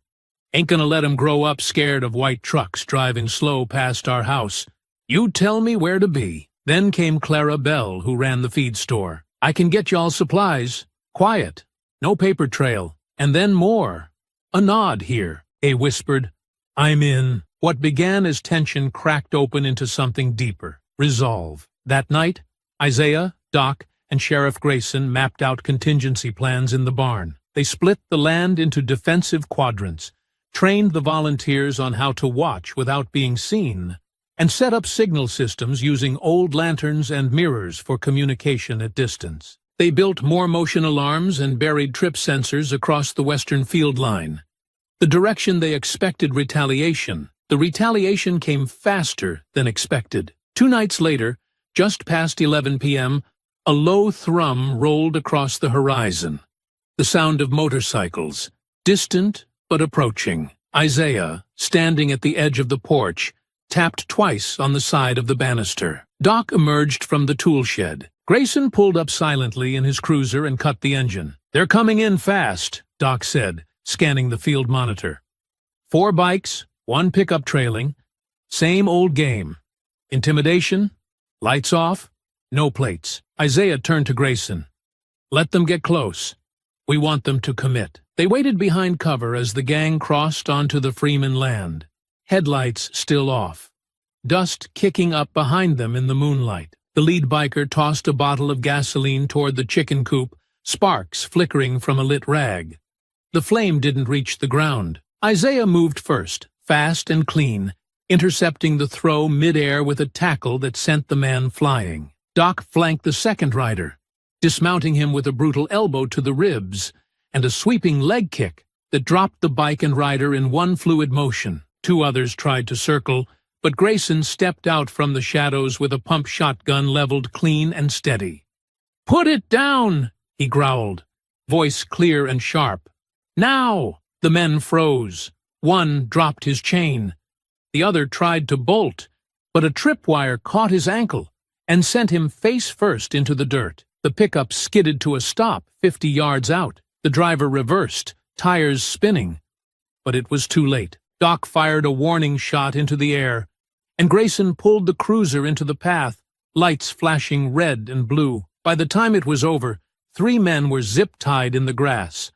Ain't gonna let 'em grow up scared of white trucks driving slow past our house. You tell me where to be." Then came Clara Bell, who ran the feed store. "I can get y'all supplies. Quiet. No paper trail." And then more. "A nod here," A whispered. "I'm in." What began as tension cracked open into something deeper. Resolve. That night, Isaiah, Doc, and Sheriff Grayson mapped out contingency plans in the barn. They split the land into defensive quadrants, trained the volunteers on how to watch without being seen, and set up signal systems using old lanterns and mirrors for communication at distance. They built more motion alarms and buried trip sensors across the western field line. The direction they expected retaliation, the retaliation came faster than expected. 2 nights later, just past 11 p.m., a low thrum rolled across the horizon. The sound of motorcycles, distant but approaching. Isaiah, standing at the edge of the porch, tapped twice on the side of the banister. Doc emerged from the tool shed. Grayson pulled up silently in his cruiser and cut the engine. "They're coming in fast," Doc said, scanning the field monitor. 4 bikes, 1 pickup trailing. Same old game. Intimidation, lights off, no plates. Isaiah turned to Grayson. "Let them get close. We want them to commit." They waited behind cover as the gang crossed onto the Freeman land, headlights still off, dust kicking up behind them in the moonlight. The lead biker tossed a bottle of gasoline toward the chicken coop, sparks flickering from a lit rag. The flame didn't reach the ground. Isaiah moved first, fast and clean, intercepting the throw mid-air with a tackle that sent the man flying. Doc flanked the second rider, dismounting him with a brutal elbow to the ribs and a sweeping leg kick that dropped the bike and rider in one fluid motion. 2 others tried to circle, but Grayson stepped out from the shadows with a pump shotgun leveled clean and steady. "Put it down!" he growled, voice clear and sharp. "Now!" The men froze. One dropped his chain. The other tried to bolt, but a tripwire caught his ankle and sent him face first into the dirt. The pickup skidded to a stop 50 yards out. The driver reversed, tires spinning. But it was too late. Doc fired a warning shot into the air, and Grayson pulled the cruiser into the path, lights flashing red and blue. By the time it was over, 3 men were zip-tied in the grass.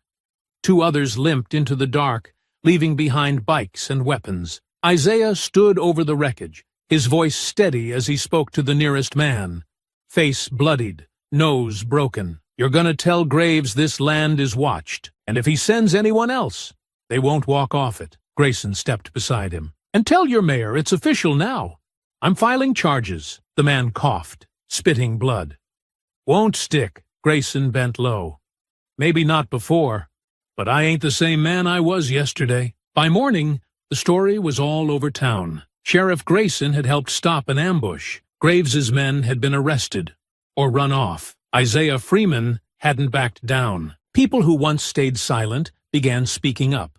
2 others limped into the dark, leaving behind bikes and weapons. Isaiah stood over the wreckage, his voice steady as he spoke to the nearest man. Face bloodied, nose broken. "You're gonna tell Graves this land is watched, and if he sends anyone else, they won't walk off it." Grayson stepped beside him. "And tell your mayor it's official now. I'm filing charges." The man coughed, spitting blood. "Won't stick." Grayson bent low. "Maybe not before, but I ain't the same man I was yesterday. By morning, the story was all over town. Sheriff Grayson had helped stop an ambush. Graves's men had been arrested or run off. Isaiah Freeman hadn't backed down. People who once stayed silent began speaking up.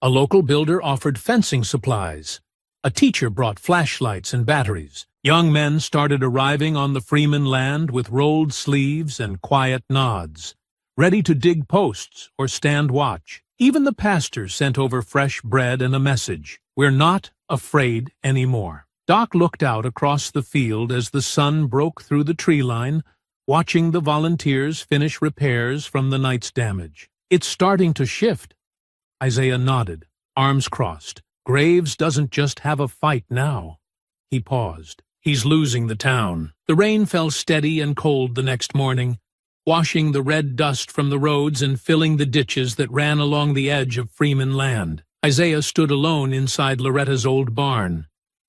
A local builder offered fencing supplies. A teacher brought flashlights and batteries. Young men started arriving on the Freeman land with rolled sleeves and quiet nods, ready to dig posts or stand watch. Even the pastor sent over fresh bread and a message: "We're not afraid anymore." Doc looked out across the field as the sun broke through the tree line, watching the volunteers finish repairs from the night's damage. "It's starting to shift." Isaiah nodded, arms crossed. "Graves doesn't just have a fight now." He paused. "He's losing the town." The rain fell steady and cold the next morning, washing the red dust from the roads and filling the ditches that ran along the edge of Freeman land. Isaiah stood alone inside Loretta's old barn,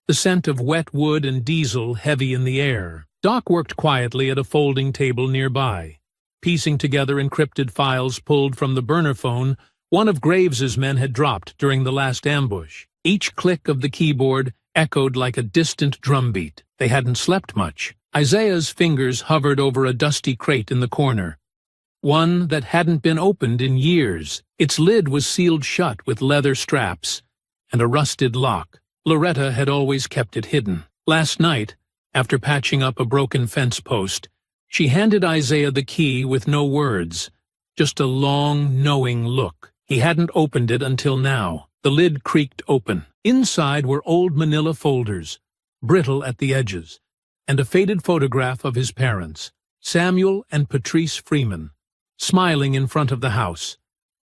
the scent of wet wood and diesel heavy in the air. Doc worked quietly at a folding table nearby, piecing together encrypted files pulled from the burner phone one of Graves's men had dropped during the last ambush. Each click of the keyboard echoed like a distant drumbeat. They hadn't slept much. Isaiah's fingers hovered over a dusty crate in the corner, one that hadn't been opened in years. Its lid was sealed shut with leather straps and a rusted lock. Loretta had always kept it hidden. Last night, after patching up a broken fence post, she handed Isaiah the key with no words, just a long, knowing look. He hadn't opened it until now. The lid creaked open. Inside were old manila folders, brittle at the edges, and a faded photograph of his parents, Samuel and Patrice Freeman, smiling in front of the house,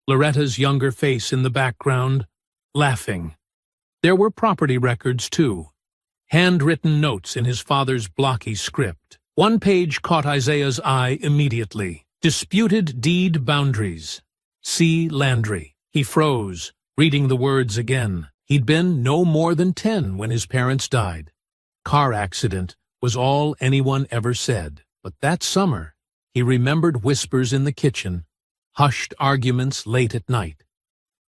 Loretta's younger face in the background, laughing. There were property records, too, handwritten notes in his father's blocky script. One page caught Isaiah's eye immediately. Disputed deed boundaries. C. Landry. He froze, reading the words again. He'd been no more than 10 when his parents died. Car accident was all anyone ever said. But that summer, he remembered whispers in the kitchen, hushed arguments late at night.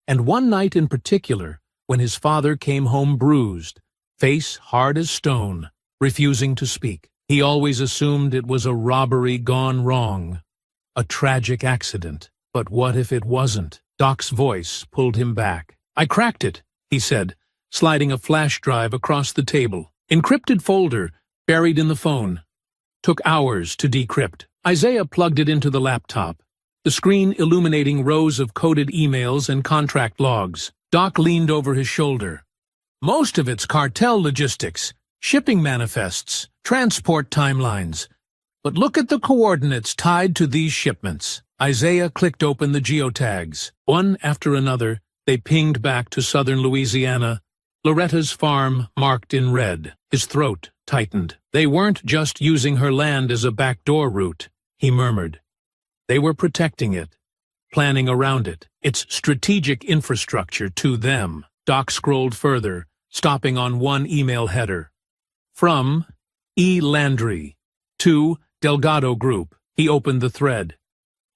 And one night in particular, when his father came home bruised, face hard as stone, refusing to speak. He always assumed it was a robbery gone wrong, a tragic accident. But what if it wasn't? Doc's voice pulled him back. "I cracked it," he said, sliding a flash drive across the table. Encrypted folder, buried in the phone. Took hours to decrypt. Isaiah plugged it into the laptop, the screen illuminating rows of coded emails and contract logs. Doc leaned over his shoulder. "Most of it's cartel logistics, shipping manifests, transport timelines. But look at the coordinates tied to these shipments." Isaiah clicked open the geotags. One after another, they pinged back to southern Louisiana, Loretta's farm marked in red. His throat tightened. They weren't just using her land as a backdoor route, he murmured. They were protecting it, planning around it, its strategic infrastructure to them. Doc scrolled further, stopping on one email header. From E. Landry to Delgado Group. He opened the thread.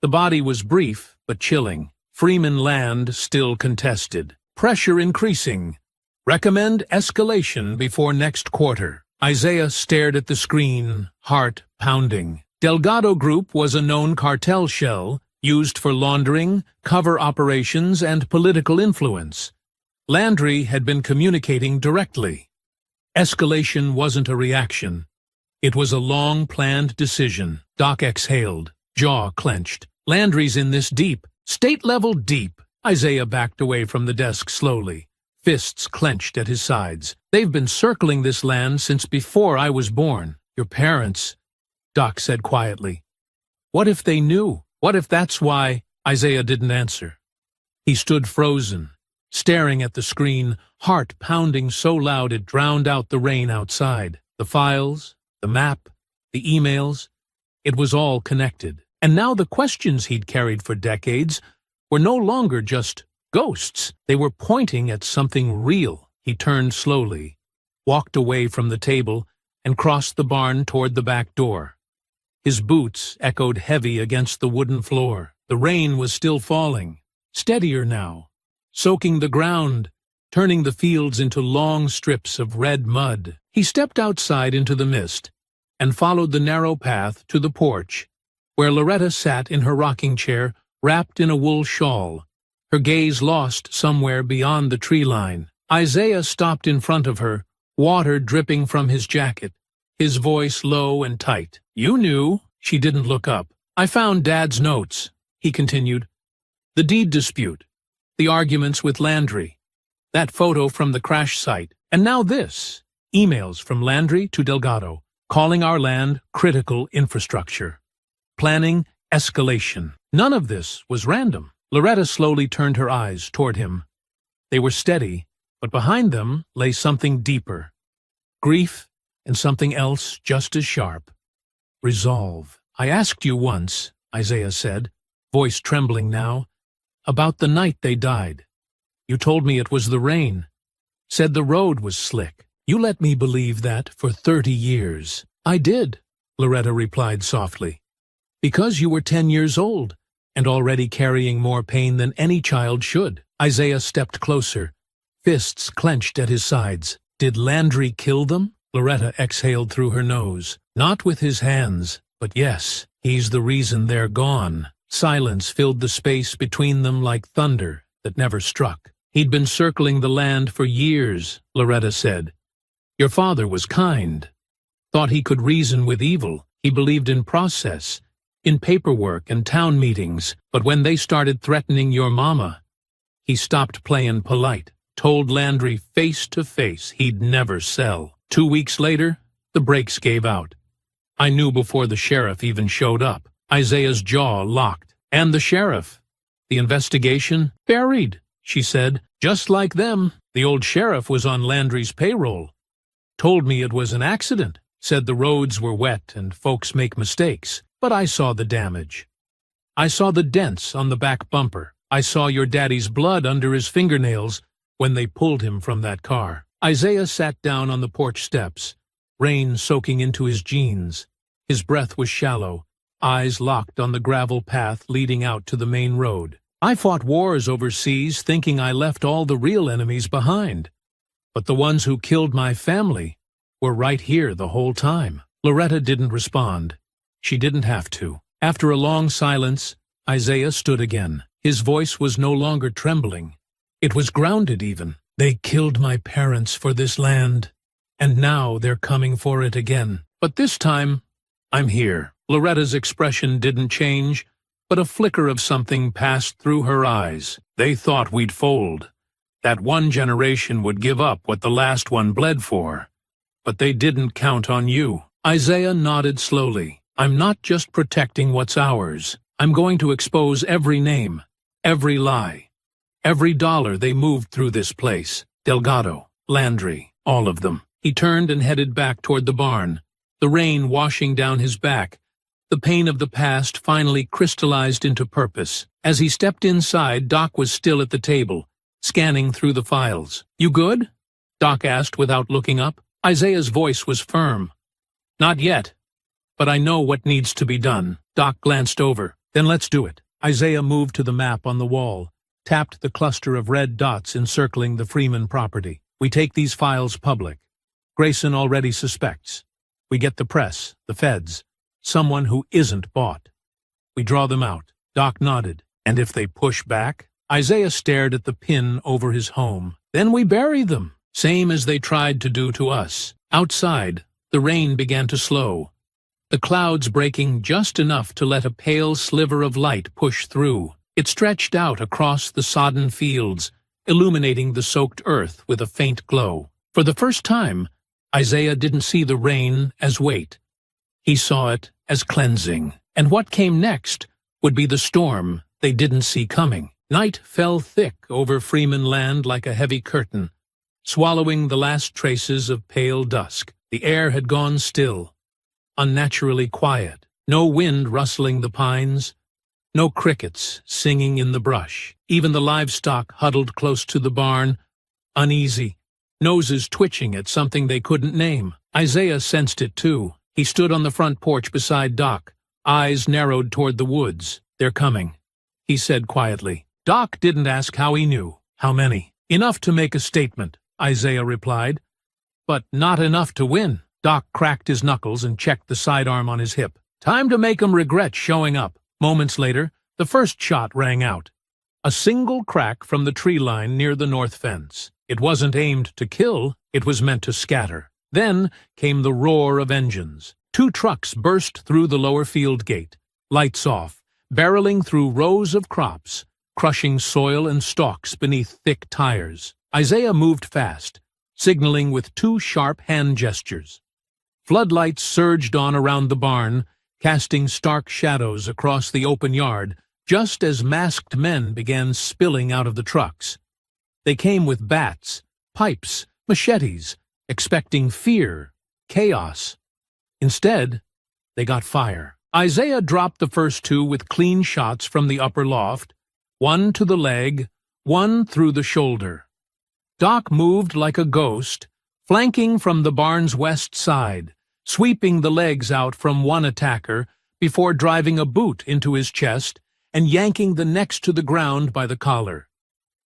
The body was brief but chilling. Freeman land still contested. Pressure increasing. Recommend escalation before next quarter. Isaiah stared at the screen, heart pounding. Delgado Group was a known cartel shell used for laundering, cover operations, and political influence. Landry had been communicating directly. Escalation wasn't a reaction. It was a long-planned decision. Doc exhaled, jaw clenched. Landry's in this deep, state-level deep. Isaiah backed away from the desk slowly, fists clenched at his sides. They've been circling this land since before I was born. Your parents, Doc said quietly. What if they knew? What if that's why? Isaiah didn't answer. He stood frozen, staring at the screen, heart pounding so loud it drowned out the rain outside. The files, the map, the emails, it was all connected. And now the questions he'd carried for decades were no longer just ghosts. They were pointing at something real. He turned slowly, walked away from the table, and crossed the barn toward the back door. His boots echoed heavy against the wooden floor. The rain was still falling, steadier now, soaking the ground, turning the fields into long strips of red mud. He stepped outside into the mist and followed the narrow path to the porch, where Loretta sat in her rocking chair, wrapped in a wool shawl, her gaze lost somewhere beyond the tree line. Isaiah stopped in front of her, water dripping from his jacket, his voice low and tight. "You knew." She didn't look up. "I found Dad's notes," he continued. "The deed dispute, the arguments with Landry, that photo from the crash site, and now this, emails from Landry to Delgado, calling our land critical infrastructure. Planning escalation. None of this was random." Loretta slowly turned her eyes toward him. They were steady, but behind them lay something deeper. Grief and something else just as sharp. Resolve. "I asked you once," Isaiah said, voice trembling now, "about the night they died. You told me it was the rain. Said the road was slick. You let me believe that for 30 years. "I did," Loretta replied softly. "Because you were 10 years old, and already carrying more pain than any child should." Isaiah stepped closer, fists clenched at his sides. "Did Landry kill them?" Loretta exhaled through her nose. "Not with his hands, but yes, he's the reason they're gone." Silence filled the space between them like thunder that never struck. "He'd been circling the land for years," Loretta said. "Your father was kind. Thought he could reason with evil. He believed in process, in paperwork and town meetings, but when they started threatening your mama, he stopped playing polite, told Landry face to face he'd never sell. 2 weeks later, the brakes gave out. I knew before the sheriff even showed up." Isaiah's jaw locked. "And the sheriff? The investigation?" "Buried," she said. "Just like them. The old sheriff was on Landry's payroll. Told me it was an accident. Said the roads were wet and folks make mistakes. But I saw the damage. I saw the dents on the back bumper. I saw your daddy's blood under his fingernails when they pulled him from that car." Isaiah sat down on the porch steps, rain soaking into his jeans. His breath was shallow, eyes locked on the gravel path leading out to the main road. "I fought wars overseas thinking I left all the real enemies behind. But the ones who killed my family were right here the whole time." Loretta didn't respond. She didn't have to. After a long silence, Isaiah stood again. His voice was no longer trembling. It was grounded even. "They killed my parents for this land, and now they're coming for it again. But this time, I'm here." Loretta's expression didn't change, but a flicker of something passed through her eyes. "They thought we'd fold. That one generation would give up what the last one bled for. But they didn't count on you." Isaiah nodded slowly. "I'm not just protecting what's ours. I'm going to expose every name, every lie, every dollar they moved through this place. Delgado, Landry, all of them." He turned and headed back toward the barn, the rain washing down his back. The pain of the past finally crystallized into purpose. As he stepped inside, Doc was still at the table, scanning through the files. "You good?" Doc asked without looking up. Isaiah's voice was firm. "Not yet, but I know what needs to be done." Doc glanced over. "Then let's do it." Isaiah moved to the map on the wall, tapped the cluster of red dots encircling the Freeman property. "We take these files public. Grayson already suspects. We get the press, the feds, someone who isn't bought. We draw them out." Doc nodded. "And if they push back?" Isaiah stared at the pin over his home. "Then we bury them, same as they tried to do to us." Outside, the rain began to slow, the clouds breaking just enough to let a pale sliver of light push through. It stretched out across the sodden fields, illuminating the soaked earth with a faint glow. For the first time, Isaiah didn't see the rain as weight. He saw it as cleansing. And what came next would be the storm they didn't see coming. Night fell thick over Freeman land like a heavy curtain, swallowing the last traces of pale dusk. The air had gone still, unnaturally quiet. No wind rustling the pines, no crickets singing in the brush. Even the livestock huddled close to the barn, uneasy, noses twitching at something they couldn't name. Isaiah sensed it too. He stood on the front porch beside Doc, eyes narrowed toward the woods. "They're coming," he said quietly. Doc didn't ask how he knew. How many? Enough to make a statement, Isaiah replied. But not enough to win. Doc cracked his knuckles and checked the sidearm on his hip. Time to make 'em regret showing up. Moments later, the first shot rang out. A single crack from the tree line near the north fence. It wasn't aimed to kill, it was meant to scatter. Then came the roar of engines. 2 trucks burst through the lower field gate, lights off, barreling through rows of crops, crushing soil and stalks beneath thick tires. Isaiah moved fast, signaling with 2 sharp hand gestures. Floodlights surged on around the barn, casting stark shadows across the open yard, just as masked men began spilling out of the trucks. They came with bats, pipes, machetes, expecting fear, chaos. Instead, they got fire. Isaiah dropped the first 2 with clean shots from the upper loft, 1 to the leg, 1 through the shoulder. Doc moved like a ghost, flanking from the barn's west side, sweeping the legs out from one attacker before driving a boot into his chest and yanking the next to the ground by the collar.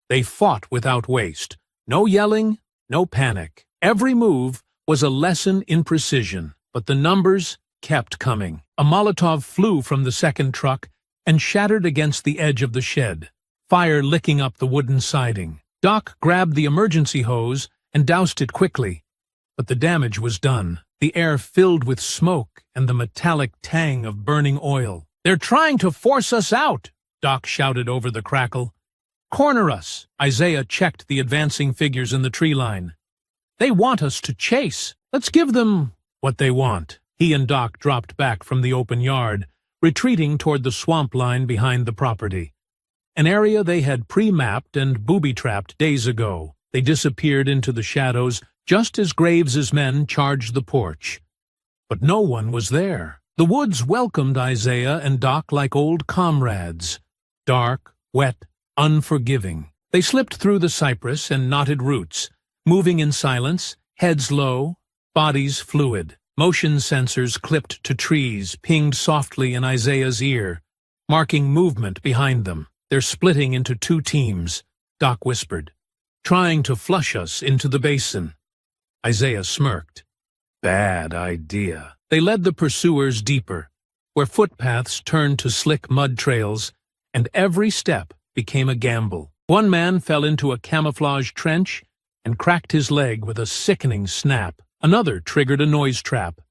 They fought without waste. No yelling, no panic. Every move was a lesson in precision, but the numbers kept coming. A Molotov flew from the second truck and shattered against the edge of the shed, fire licking up the wooden siding. Doc grabbed the emergency hose and doused it quickly, but the damage was done. The air filled with smoke and the metallic tang of burning oil. "They're trying to force us out!" Doc shouted over the crackle. "Corner us!" Isaiah checked the advancing figures in the tree line. "They want us to chase. Let's give them what they want." He and Doc dropped back from the open yard, retreating toward the swamp line behind the property. An area they had pre-mapped and booby-trapped days ago. They disappeared into the shadows just as Graves's men charged the porch. But no one was there. The woods welcomed Isaiah and Doc like old comrades. Dark, wet, unforgiving. They slipped through the cypress and knotted roots, moving in silence, heads low, bodies fluid. Motion sensors clipped to trees pinged softly in Isaiah's ear, marking movement behind them. "They're splitting into 2 teams, Doc whispered, "trying to flush us into the basin." Isaiah smirked. "Bad idea." They led the pursuers deeper, where footpaths turned to slick mud trails, and every step became a gamble. One man fell into a camouflage trench and cracked his leg with a sickening snap. Another triggered a noise trap,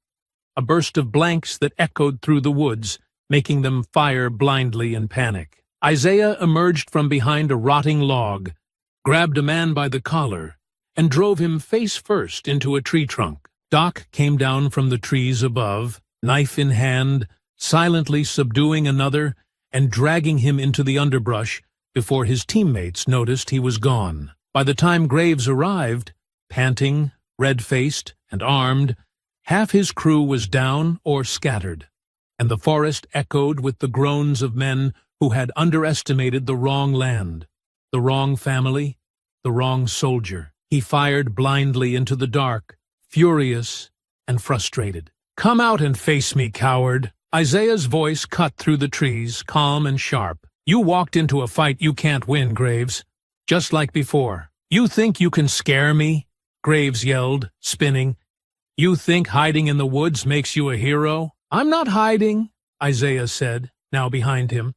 a burst of blanks that echoed through the woods, making them fire blindly in panic. Isaiah emerged from behind a rotting log, grabbed a man by the collar, and drove him face first into a tree trunk. Doc came down from the trees above, knife in hand, silently subduing another and dragging him into the underbrush before his teammates noticed he was gone. By the time Graves arrived, panting, red-faced, and armed, half his crew was down or scattered, and the forest echoed with the groans of men who had underestimated the wrong land, the wrong family, the wrong soldier. He fired blindly into the dark, furious and frustrated. "Come out and face me, coward." Isaiah's voice cut through the trees, calm and sharp. "You walked into a fight you can't win, Graves. Just like before." "You think you can scare me?" Graves yelled, spinning. "You think hiding in the woods makes you a hero?" "I'm not hiding," Isaiah said, now behind him.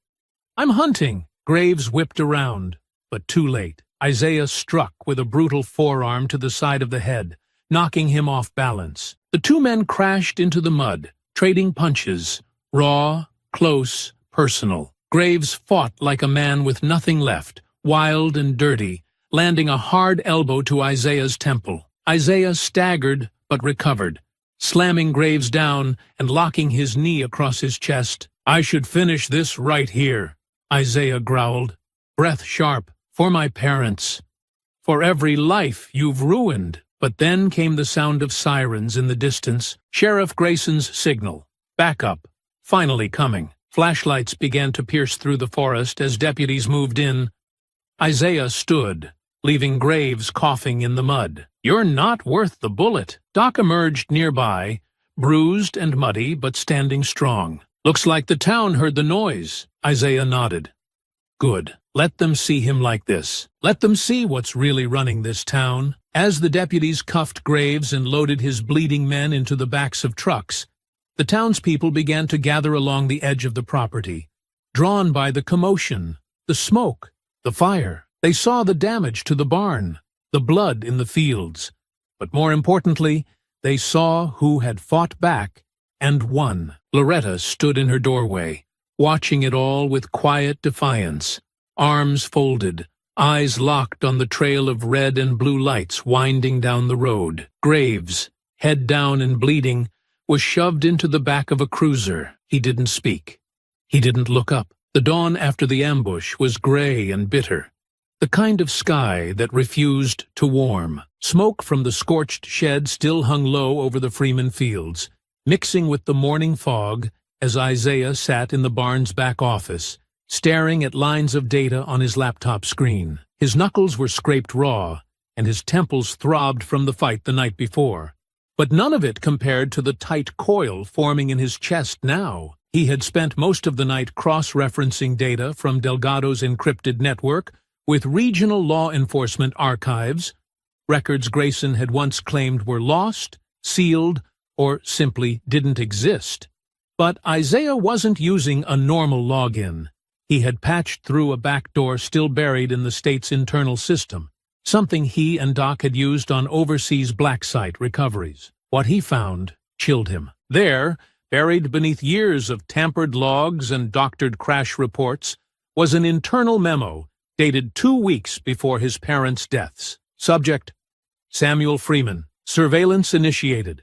"I'm hunting." Graves whipped around, but too late. Isaiah struck with a brutal forearm to the side of the head, knocking him off balance. The 2 men crashed into the mud, trading punches, raw, close, personal. Graves fought like a man with nothing left, wild and dirty, landing a hard elbow to Isaiah's temple. Isaiah staggered but recovered, slamming Graves down and locking his knee across his chest. "I should finish this right here," Isaiah growled, breath sharp. "For my parents. For every life you've ruined." But then came the sound of sirens in the distance, Sheriff Grayson's signal. Backup, finally coming. Flashlights began to pierce through the forest as deputies moved in. Isaiah stood, leaving Graves coughing in the mud. "You're not worth the bullet." Doc emerged nearby, bruised and muddy, but standing strong. "Looks like the town heard the noise." Isaiah nodded. "Good. Let them see him like this. Let them see what's really running this town. As the deputies cuffed Graves and loaded his bleeding men into the backs of trucks, the townspeople began to gather along the edge of the property. Drawn by the commotion, the smoke, the fire, they saw the damage to the barn, the blood in the fields. But more importantly, they saw who had fought back and won. Loretta stood in her doorway, watching it all with quiet defiance, arms folded, eyes locked on the trail of red and blue lights winding down the road. Graves, head down and bleeding, was shoved into the back of a cruiser. He didn't speak. He didn't look up. The dawn after the ambush was gray and bitter, the kind of sky that refused to warm. Smoke from the scorched shed still hung low over the Freeman fields, mixing with the morning fog as Isaiah sat in the barn's back office, staring at lines of data on his laptop screen. His knuckles were scraped raw, and his temples throbbed from the fight the night before. But none of it compared to the tight coil forming in his chest now. He had spent most of the night cross-referencing data from Delgado's encrypted network with regional law enforcement archives, records Grayson had once claimed were lost, sealed, or simply didn't exist. But Isaiah wasn't using a normal login. He had patched through a backdoor still buried in the state's internal system, something he and Doc had used on overseas black site recoveries. What he found chilled him. There, buried beneath years of tampered logs and doctored crash reports, was an internal memo dated 2 weeks before his parents' deaths. Subject: Samuel Freeman. Surveillance initiated.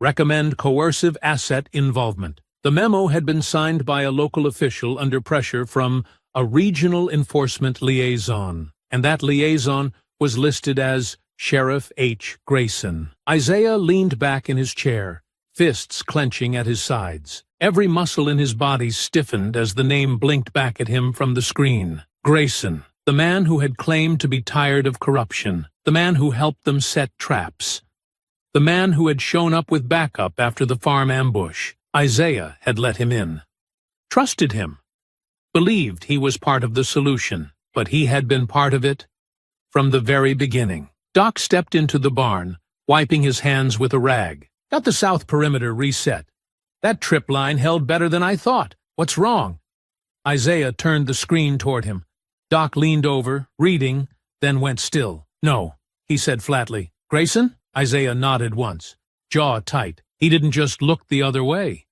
Recommend coercive asset involvement. The memo had been signed by a local official under pressure from a regional enforcement liaison, and that liaison was listed as Sheriff H. Grayson. Isaiah leaned back in his chair, fists clenching at his sides. Every muscle in his body stiffened as the name blinked back at him from the screen. Grayson, the man who had claimed to be tired of corruption, the man who helped them set traps, the man who had shown up with backup after the farm ambush. Isaiah had let him in, trusted him, believed he was part of the solution, but he had been part of it from the very beginning. Doc stepped into the barn, wiping his hands with a rag. Got the south perimeter reset. That trip line held better than I thought. What's wrong? Isaiah turned the screen toward him. Doc leaned over, reading, then went still. No, he said flatly. Grayson? Isaiah nodded once, jaw tight. He didn't just look the other way.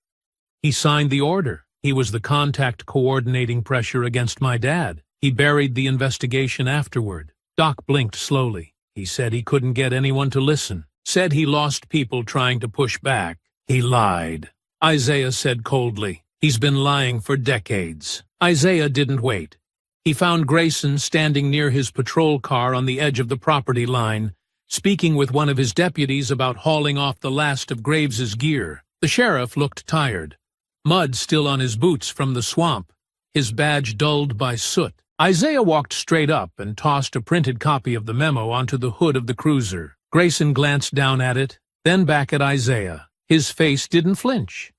He signed the order. He was the contact coordinating pressure against my dad. He buried the investigation afterward. Doc blinked slowly. He said he couldn't get anyone to listen. Said he lost people trying to push back. He lied. Isaiah said coldly. He's been lying for decades. Isaiah didn't wait. He found Grayson standing near his patrol car on the edge of the property line, speaking with one of his deputies about hauling off the last of Graves's gear. The sheriff looked tired, mud still on his boots from the swamp, his badge dulled by soot. Isaiah walked straight up and tossed a printed copy of the memo onto the hood of the cruiser. Grayson glanced down at it, then back at Isaiah. His face didn't flinch,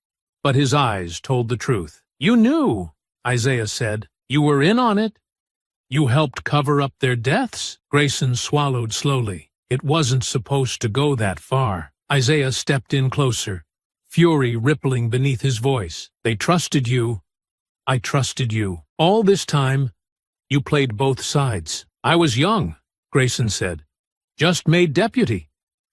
but his eyes told the truth. You knew, Isaiah said. You were in on it. You helped cover up their deaths. Grayson swallowed slowly. It wasn't supposed to go that far. Isaiah stepped in closer, fury rippling beneath his voice. They trusted you. I trusted you. All this time, you played both sides. I was young, Grayson said. Just made deputy.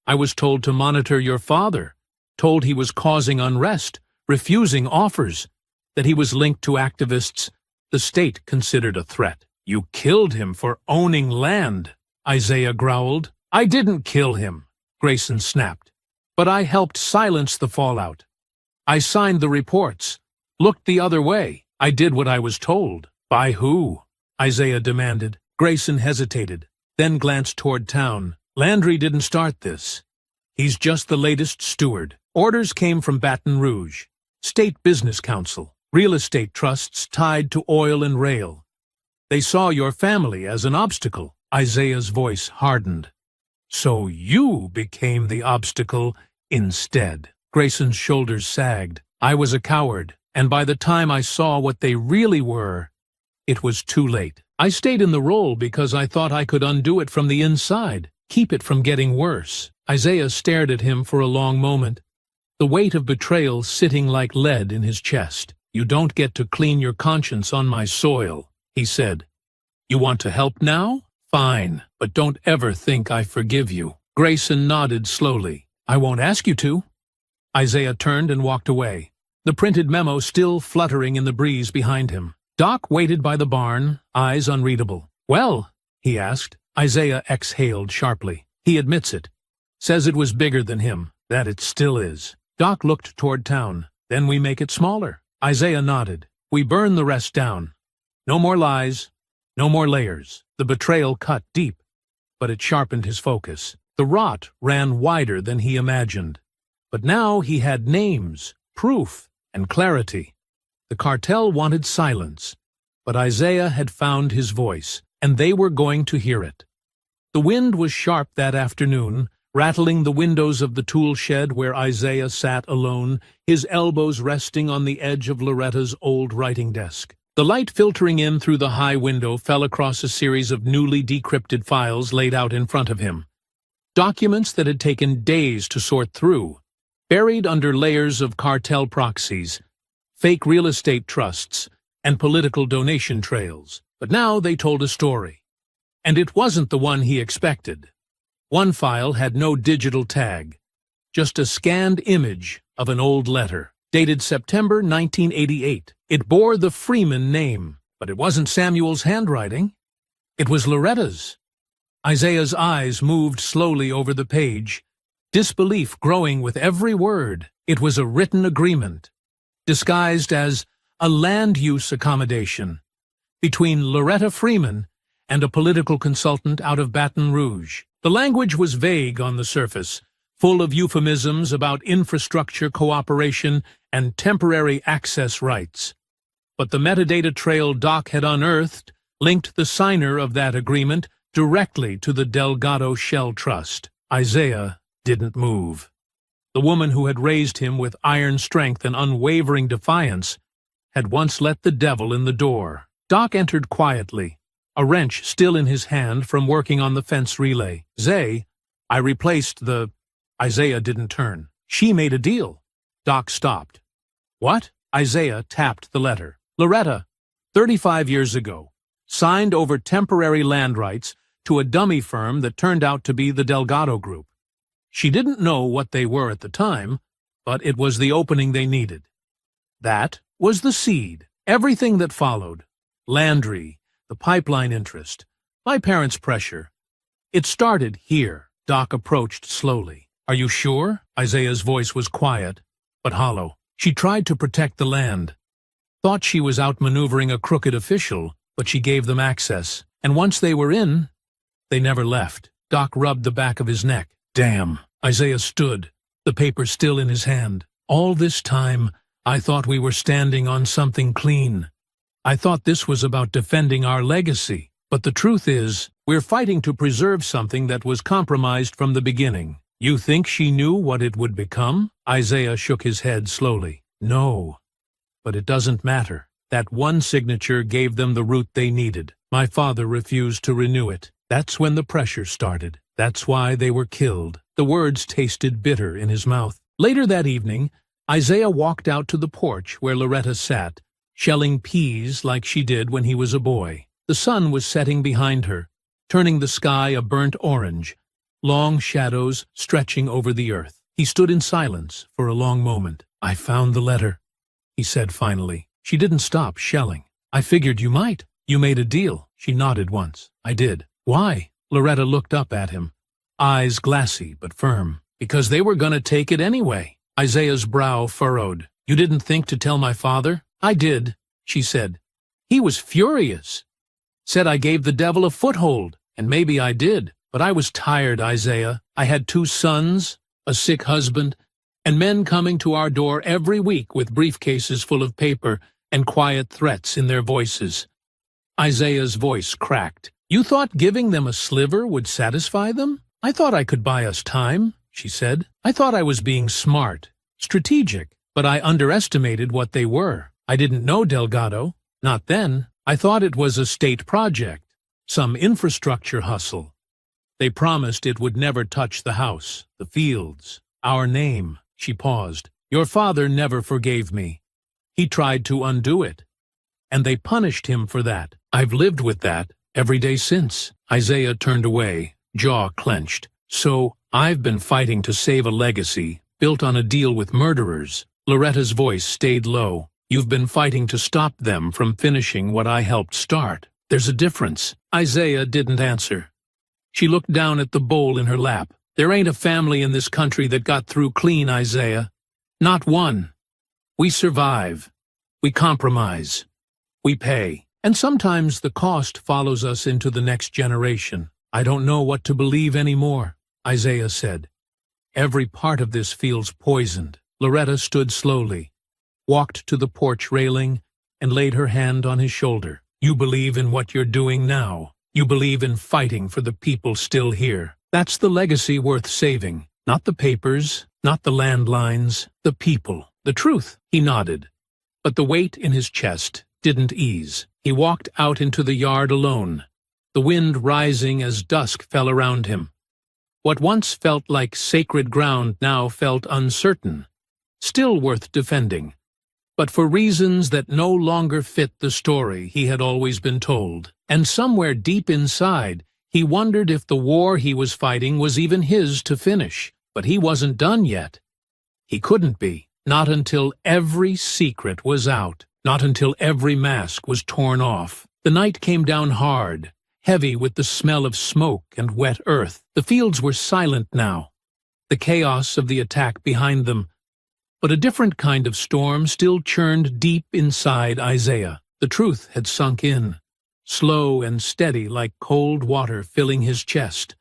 I was told to monitor your father, told he was causing unrest, refusing offers, that he was linked to activists the state considered a threat. You killed him for owning land, Isaiah growled. I didn't kill him, Grayson snapped. But I helped silence the fallout. I signed the reports, looked the other way. I did what I was told. By who? Isaiah demanded. Grayson hesitated, then glanced toward town. Landry didn't start this. He's just the latest steward. Orders came from Baton Rouge, State Business Council, real estate trusts tied to oil and rail. They saw your family as an obstacle. Isaiah's voice hardened. So you became the obstacle instead. Grayson's shoulders sagged. I was a coward, and by the time I saw what they really were, it was too late. I stayed in the role because I thought I could undo it from the inside, keep it from getting worse. Isaiah stared at him for a long moment, the weight of betrayal sitting like lead in his chest. You don't get to clean your conscience on my soil, he said. You want to help now? Fine, but don't ever think I forgive you. Grayson nodded slowly. I won't ask you to. Isaiah turned and walked away, the printed memo still fluttering in the breeze behind him. Doc waited by the barn, eyes unreadable. Well, he asked. Isaiah exhaled sharply. He admits it. Says it was bigger than him, that it still is. Doc looked toward town. Then we make it smaller. Isaiah nodded. We burn the rest down. No more lies, no more layers. The betrayal cut deep, but it sharpened his focus. The rot ran wider than he imagined. But now he had names, proof, and clarity. The cartel wanted silence, but Isaiah had found his voice, and they were going to hear it. The wind was sharp that afternoon, rattling the windows of the tool shed where Isaiah sat alone, his elbows resting on the edge of Loretta's old writing desk. The light filtering in through the high window fell across a series of newly decrypted files laid out in front of him. Documents that had taken days to sort through, buried under layers of cartel proxies, fake real estate trusts, and political donation trails. But now they told a story. And it wasn't the one he expected. One file had no digital tag, just a scanned image of an old letter, dated September 1988. It bore the Freeman name, but it wasn't Samuel's handwriting. It was Loretta's. Isaiah's eyes moved slowly over the page, disbelief growing with every word. It was a written agreement, disguised as a land use accommodation, between Loretta Freeman and a political consultant out of Baton Rouge. The language was vague on the surface, full of euphemisms about infrastructure cooperation and temporary access rights. But the metadata trail Doc had unearthed linked the signer of that agreement directly to the Delgado Shell Trust. Isaiah didn't move. The woman who had raised him with iron strength and unwavering defiance had once let the devil in the door. Doc entered quietly, a wrench still in his hand from working on the fence relay. Zay, I replaced the... Isaiah didn't turn. She made a deal. Doc stopped. What? Isaiah tapped the letter. Loretta, 35 years ago, signed over temporary land rights to a dummy firm that turned out to be the Delgado Group. She didn't know what they were at the time, but it was the opening they needed. That was the seed. Everything that followed. Landry, the pipeline interest, my parents' pressure. It started here. Doc approached slowly. Are you sure? Isaiah's voice was quiet, but hollow. She tried to protect the land. Thought she was outmaneuvering a crooked official, but she gave them access. And once they were in, they never left. Doc rubbed the back of his neck. Damn. Isaiah stood, the paper still in his hand. All this time, I thought we were standing on something clean. I thought this was about defending our legacy. But the truth is, we're fighting to preserve something that was compromised from the beginning. You think she knew what it would become? Isaiah shook his head slowly. No. But it doesn't matter. That one signature gave them the route they needed. My father refused to renew it. That's when the pressure started. That's why they were killed. The words tasted bitter in his mouth. Later that evening, Isaiah walked out to the porch where Loretta sat, shelling peas like she did when he was a boy. The sun was setting behind her, turning the sky a burnt orange, long shadows stretching over the earth. He stood in silence for a long moment. I found the letter, he said finally. She didn't stop shelling. I figured you might. You made a deal. She nodded once. I did. Why? Loretta looked up at him, eyes glassy but firm. Because they were going to take it anyway. Isaiah's brow furrowed. You didn't think to tell my father? I did, she said. He was furious. Said I gave the devil a foothold, and maybe I did. But I was tired, Isaiah. I had 2 sons, a sick husband, and men coming to our door every week with briefcases full of paper and quiet threats in their voices. Isaiah's voice cracked. You thought giving them a sliver would satisfy them? I thought I could buy us time, she said. I thought I was being smart, strategic, but I underestimated what they were. I didn't know Delgado. Not then. I thought it was a state project, some infrastructure hustle. They promised it would never touch the house, the fields, our name." She paused. "Your father never forgave me. He tried to undo it. And they punished him for that. I've lived with that every day since." Isaiah turned away, jaw clenched. "So, I've been fighting to save a legacy built on a deal with murderers." Loretta's voice stayed low. "You've been fighting to stop them from finishing what I helped start. There's a difference." Isaiah didn't answer. She looked down at the bowl in her lap. "There ain't a family in this country that got through clean, Isaiah. Not one. We survive. We compromise. We pay. And sometimes the cost follows us into the next generation." "I don't know what to believe anymore," Isaiah said. "Every part of this feels poisoned." Loretta stood slowly, walked to the porch railing, and laid her hand on his shoulder. "You believe in what you're doing now. You believe in fighting for the people still here. That's the legacy worth saving. Not the papers, not the landlines, the people. The truth." He nodded, but the weight in his chest didn't ease. He walked out into the yard alone, the wind rising as dusk fell around him. What once felt like sacred ground now felt uncertain, still worth defending, but for reasons that no longer fit the story he had always been told. And somewhere deep inside, he wondered if the war he was fighting was even his to finish. But he wasn't done yet. He couldn't be, not until every secret was out, not until every mask was torn off. The night came down hard, heavy with the smell of smoke and wet earth. The fields were silent now, the chaos of the attack behind them, but a different kind of storm still churned deep inside Isaiah. The truth had sunk in, slow and steady like cold water filling his chest,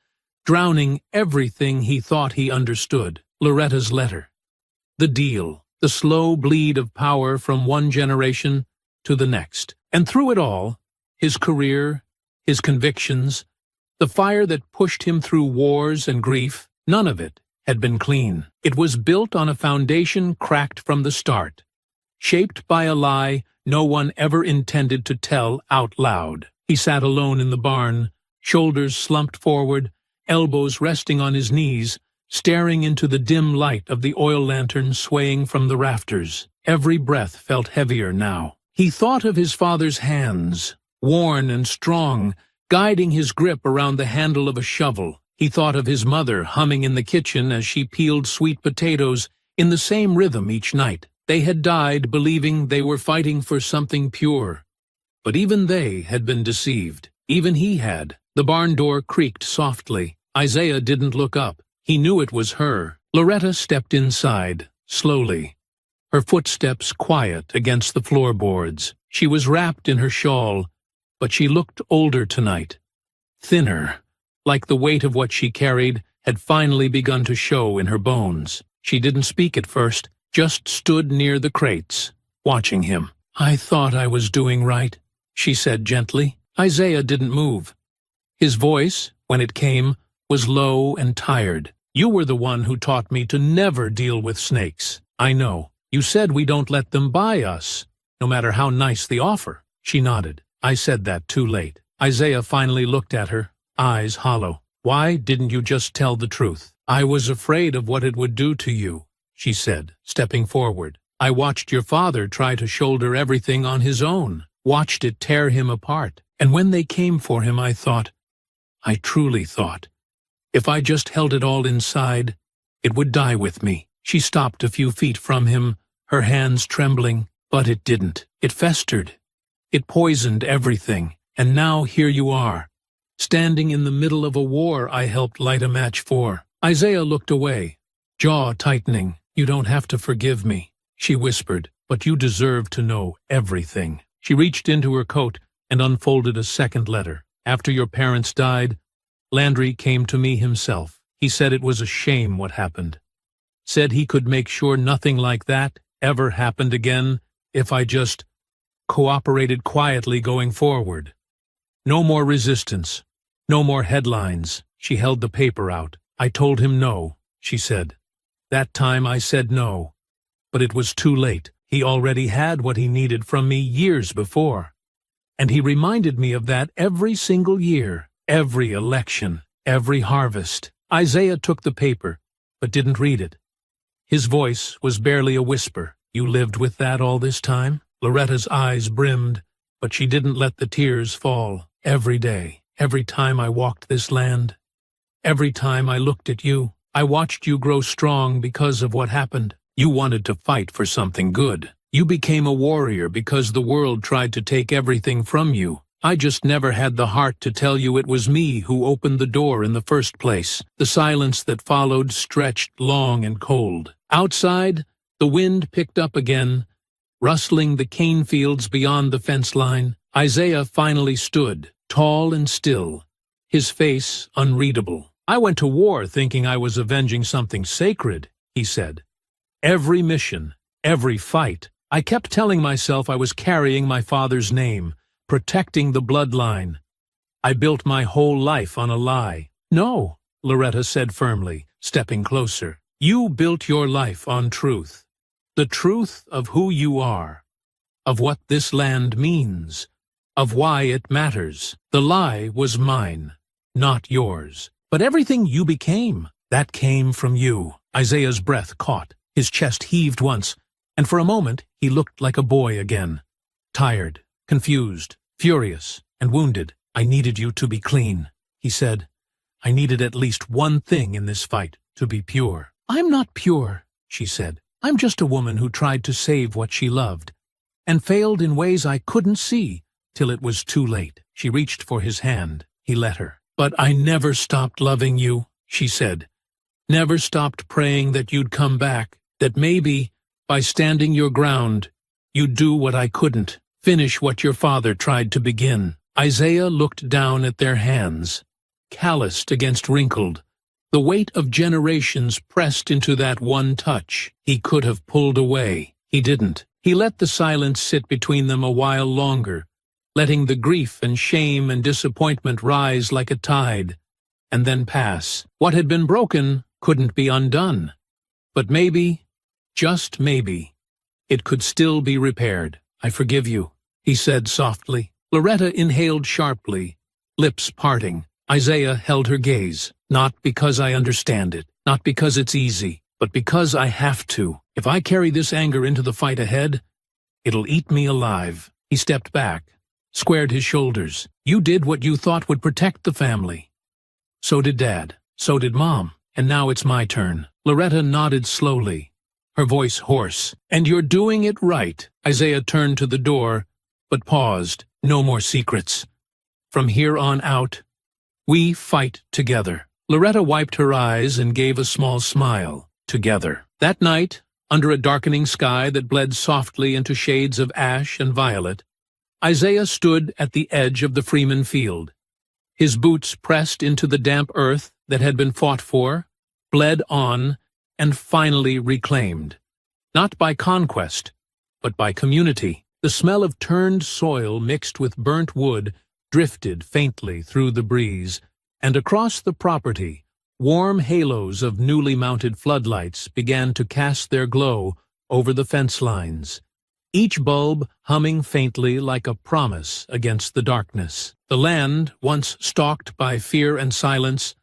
drowning everything he thought he understood. Loretta's letter, the deal, the slow bleed of power from one generation to the next. And through it all, his career, his convictions, the fire that pushed him through wars and grief, none of it had been clean. It was built on a foundation cracked from the start, shaped by a lie no one ever intended to tell out loud. He sat alone in the barn, shoulders slumped forward, elbows resting on his knees, staring into the dim light of the oil lantern swaying from the rafters. Every breath felt heavier now. He thought of his father's hands, worn and strong, guiding his grip around the handle of a shovel. He thought of his mother humming in the kitchen as she peeled sweet potatoes in the same rhythm each night. They had died believing they were fighting for something pure. But even they had been deceived. Even he had. The barn door creaked softly. Isaiah didn't look up. He knew it was her. Loretta stepped inside, slowly, her footsteps quiet against the floorboards. She was wrapped in her shawl, but she looked older tonight, thinner, like the weight of what she carried had finally begun to show in her bones. She didn't speak at first, just stood near the crates, watching him. "I thought I was doing right," she said gently. Isaiah didn't move. His voice, when it came, was low and tired. "You were the one who taught me to never deal with snakes. I know. You said we don't let them buy us, no matter how nice the offer." She nodded. "I said that too late." Isaiah finally looked at her, eyes hollow. "Why didn't you just tell the truth?" "I was afraid of what it would do to you," she said, stepping forward. "I watched your father try to shoulder everything on his own, watched it tear him apart. And when they came for him, I truly thought, if I just held it all inside, it would die with me." She stopped a few feet from him, her hands trembling, but it didn't. It festered. It poisoned everything. And now here you are, standing in the middle of a war I helped light a match for. Isaiah looked away, jaw tightening. "You don't have to forgive me," she whispered, "but you deserve to know everything." She reached into her coat and unfolded a second letter. "After your parents died, Landry came to me himself. He said it was a shame what happened. Said he could make sure nothing like that ever happened again if I just cooperated quietly going forward. No more resistance, no more headlines." She held the paper out. "I told him no," she said. "That time I said no, but it was too late. He already had what he needed from me years before. And he reminded me of that every single year, every election, every harvest. Isaiah took the paper, but didn't read it. His voice was barely a whisper. You lived with that all this time? Loretta's eyes brimmed, but she didn't let the tears fall. Every day, every time I walked this land, every time I looked at you, I watched you grow strong because of what happened. You wanted to fight for something good. You became a warrior because the world tried to take everything from you. I just never had the heart to tell you it was me who opened the door in the first place. The silence that followed stretched long and cold. Outside, the wind picked up again, rustling the cane fields beyond the fence line. Isaiah finally stood, tall and still, his face unreadable. I went to war thinking I was avenging something sacred, he said. Every mission, every fight, I kept telling myself I was carrying my father's name, protecting the bloodline. I built my whole life on a lie. No, Loretta said firmly, stepping closer. You built your life on truth. The truth of who you are, of what this land means, of why it matters. The lie was mine, not yours. But everything you became, that came from you. Isaiah's breath caught. His chest heaved once, and for a moment he looked like a boy again. Tired, confused, furious, and wounded. I needed you to be clean, he said. I needed at least one thing in this fight, to be pure. I'm not pure, she said. I'm just a woman who tried to save what she loved, and failed in ways I couldn't see till it was too late. She reached for his hand. He let her. But I never stopped loving you, she said. Never stopped praying that you'd come back, that maybe, by standing your ground, you'd do what I couldn't, finish what your father tried to begin. Isaiah looked down at their hands, calloused against wrinkled, the weight of generations pressed into that one touch. He could have pulled away. He didn't. He let the silence sit between them a while longer, letting the grief and shame and disappointment rise like a tide, and then pass. What had been broken couldn't be undone. But maybe, just maybe, it could still be repaired. I forgive you, he said softly. Loretta inhaled sharply, lips parting. Isaiah held her gaze. Not because I understand it, not because it's easy, but because I have to. If I carry this anger into the fight ahead, it'll eat me alive. He stepped back, squared his shoulders. You did what you thought would protect the family. So did Dad. So did Mom. And now it's my turn. Loretta nodded slowly, her voice hoarse. And you're doing it right. Isaiah turned to the door, but paused. No more secrets. From here on out, we fight together. Loretta wiped her eyes and gave a small smile. Together. That night, under a darkening sky that bled softly into shades of ash and violet, Isaiah stood at the edge of the Freeman field. His boots pressed into the damp earth that had been fought for, bled on, and finally reclaimed. Not by conquest, but by community. The smell of turned soil mixed with burnt wood drifted faintly through the breeze, and across the property, warm halos of newly mounted floodlights began to cast their glow over the fence lines, each bulb humming faintly like a promise against the darkness. The land, once stalked by fear and silence,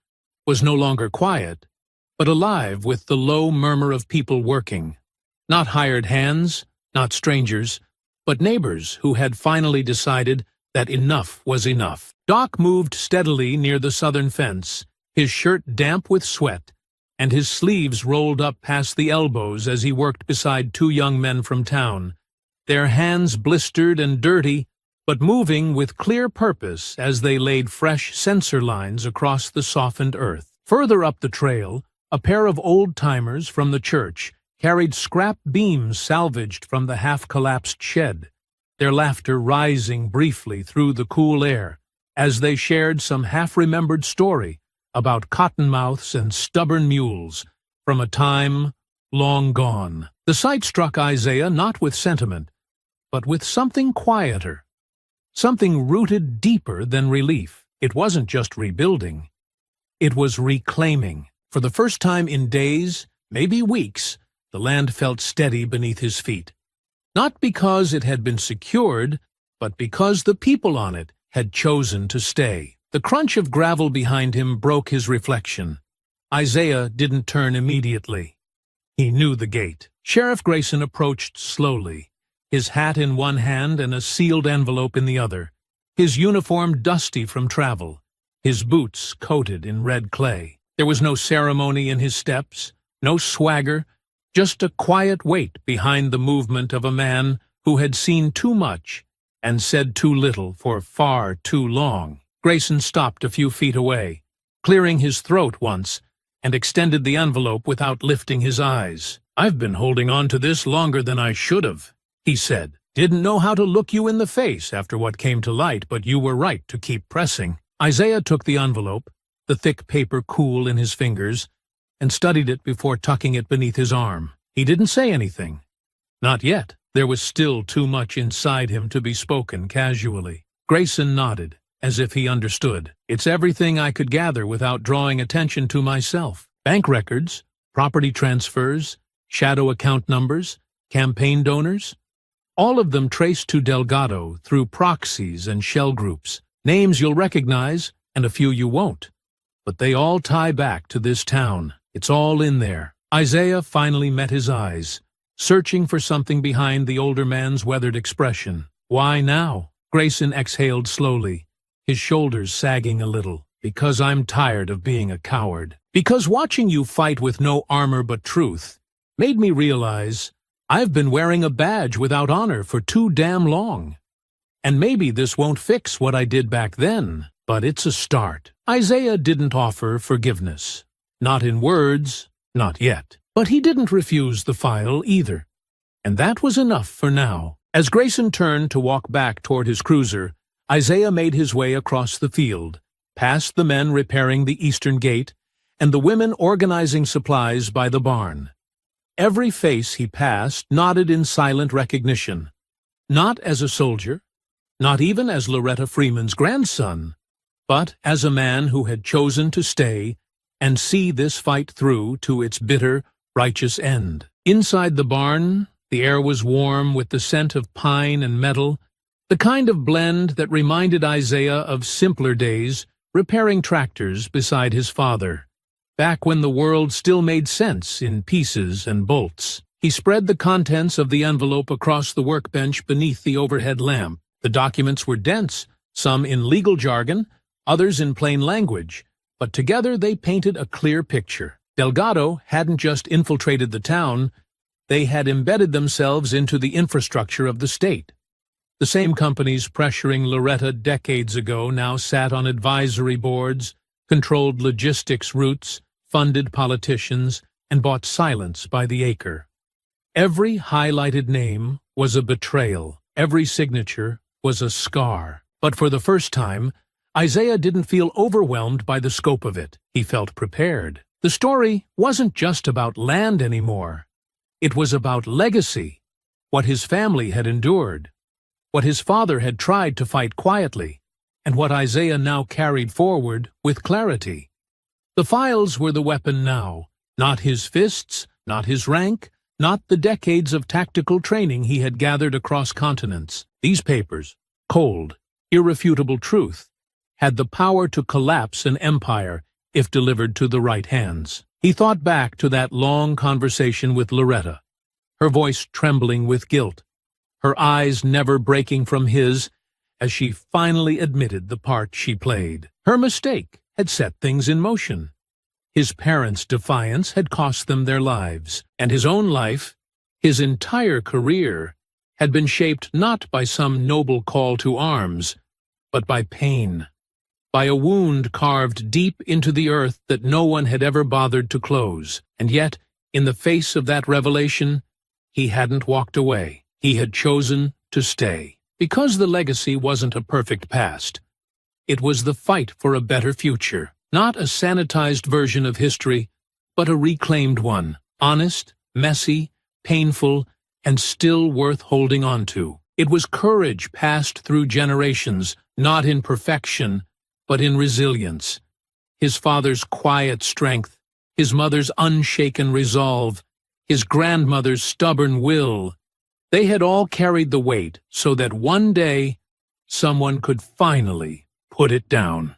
was no longer quiet, but alive with the low murmur of people working. Not hired hands, not strangers, but neighbors who had finally decided that enough was enough. Doc moved steadily near the southern fence, his shirt damp with sweat, and his sleeves rolled up past the elbows as he worked beside two young men from town, their hands blistered and dirty, but moving with clear purpose as they laid fresh sensor lines across the softened earth. Further up the trail, a pair of old-timers from the church carried scrap beams salvaged from the half-collapsed shed, their laughter rising briefly through the cool air as they shared some half-remembered story about cottonmouths and stubborn mules from a time long gone. The sight struck Isaiah not with sentiment, but with something quieter, something rooted deeper than relief. It wasn't just rebuilding. It was reclaiming. For the first time in days, maybe weeks, the land felt steady beneath his feet. Not because it had been secured, but because the people on it had chosen to stay. The crunch of gravel behind him broke his reflection. Isaiah didn't turn immediately. He knew the gate. Sheriff Grayson approached slowly, his hat in one hand and a sealed envelope in the other, his uniform dusty from travel, his boots coated in red clay. There was no ceremony in his steps, no swagger, just a quiet weight behind the movement of a man who had seen too much and said too little for far too long. Grayson stopped a few feet away, clearing his throat once, and extended the envelope without lifting his eyes. "I've been holding on to this longer than I should have," he said. "Didn't know how to look you in the face after what came to light, but you were right to keep pressing." Isaiah took the envelope, the thick paper cool in his fingers, and studied it before tucking it beneath his arm. He didn't say anything. Not yet. There was still too much inside him to be spoken casually. Grayson nodded, as if he understood. "It's everything I could gather without drawing attention to myself. Bank records, property transfers, shadow account numbers, campaign donors, all of them traced to Delgado through proxies and shell groups. Names you'll recognize, and a few you won't. But they all tie back to this town. It's all in there." Isaiah finally met his eyes, searching for something behind the older man's weathered expression. "Why now?" Grayson exhaled slowly, his shoulders sagging a little. "Because I'm tired of being a coward. Because watching you fight with no armor but truth made me realize I've been wearing a badge without honor for too damn long. And maybe this won't fix what I did back then, but it's a start." Isaiah didn't offer forgiveness. Not in words, not yet. But he didn't refuse the file either. And that was enough for now. As Grayson turned to walk back toward his cruiser, Isaiah made his way across the field, past the men repairing the eastern gate, and the women organizing supplies by the barn. Every face he passed nodded in silent recognition. Not as a soldier, not even as Loretta Freeman's grandson, but as a man who had chosen to stay and see this fight through to its bitter, righteous end. Inside the barn, the air was warm with the scent of pine and metal, the kind of blend that reminded Isaiah of simpler days repairing tractors beside his father, back when the world still made sense in pieces and bolts. He spread the contents of the envelope across the workbench beneath the overhead lamp. The documents were dense, some in legal jargon, others in plain language, but together they painted a clear picture. Delgado hadn't just infiltrated the town, they had embedded themselves into the infrastructure of the state. The same companies pressuring Loretta decades ago now sat on advisory boards, controlled logistics routes, funded politicians, and bought silence by the acre. Every highlighted name was a betrayal. Every signature was a scar. But for the first time, Isaiah didn't feel overwhelmed by the scope of it. He felt prepared. The story wasn't just about land anymore. It was about legacy, what his family had endured, what his father had tried to fight quietly, and what Isaiah now carried forward with clarity. The files were the weapon now, not his fists, not his rank, not the decades of tactical training he had gathered across continents. These papers, cold, irrefutable truth, had the power to collapse an empire if delivered to the right hands. He thought back to that long conversation with Loretta, her voice trembling with guilt, her eyes never breaking from his as she finally admitted the part she played. Her mistake had set things in motion. His parents' defiance had cost them their lives, and his own life, his entire career, had been shaped not by some noble call to arms, but by pain, by a wound carved deep into the earth that no one had ever bothered to close. And yet, in the face of that revelation, he hadn't walked away. He had chosen to stay. Because the legacy wasn't a perfect past. It was the fight for a better future. Not a sanitized version of history, but a reclaimed one. Honest, messy, painful, and still worth holding on to. It was courage passed through generations, not in perfection, but in resilience. His father's quiet strength, his mother's unshaken resolve, his grandmother's stubborn will, they had all carried the weight so that one day someone could finally put it down.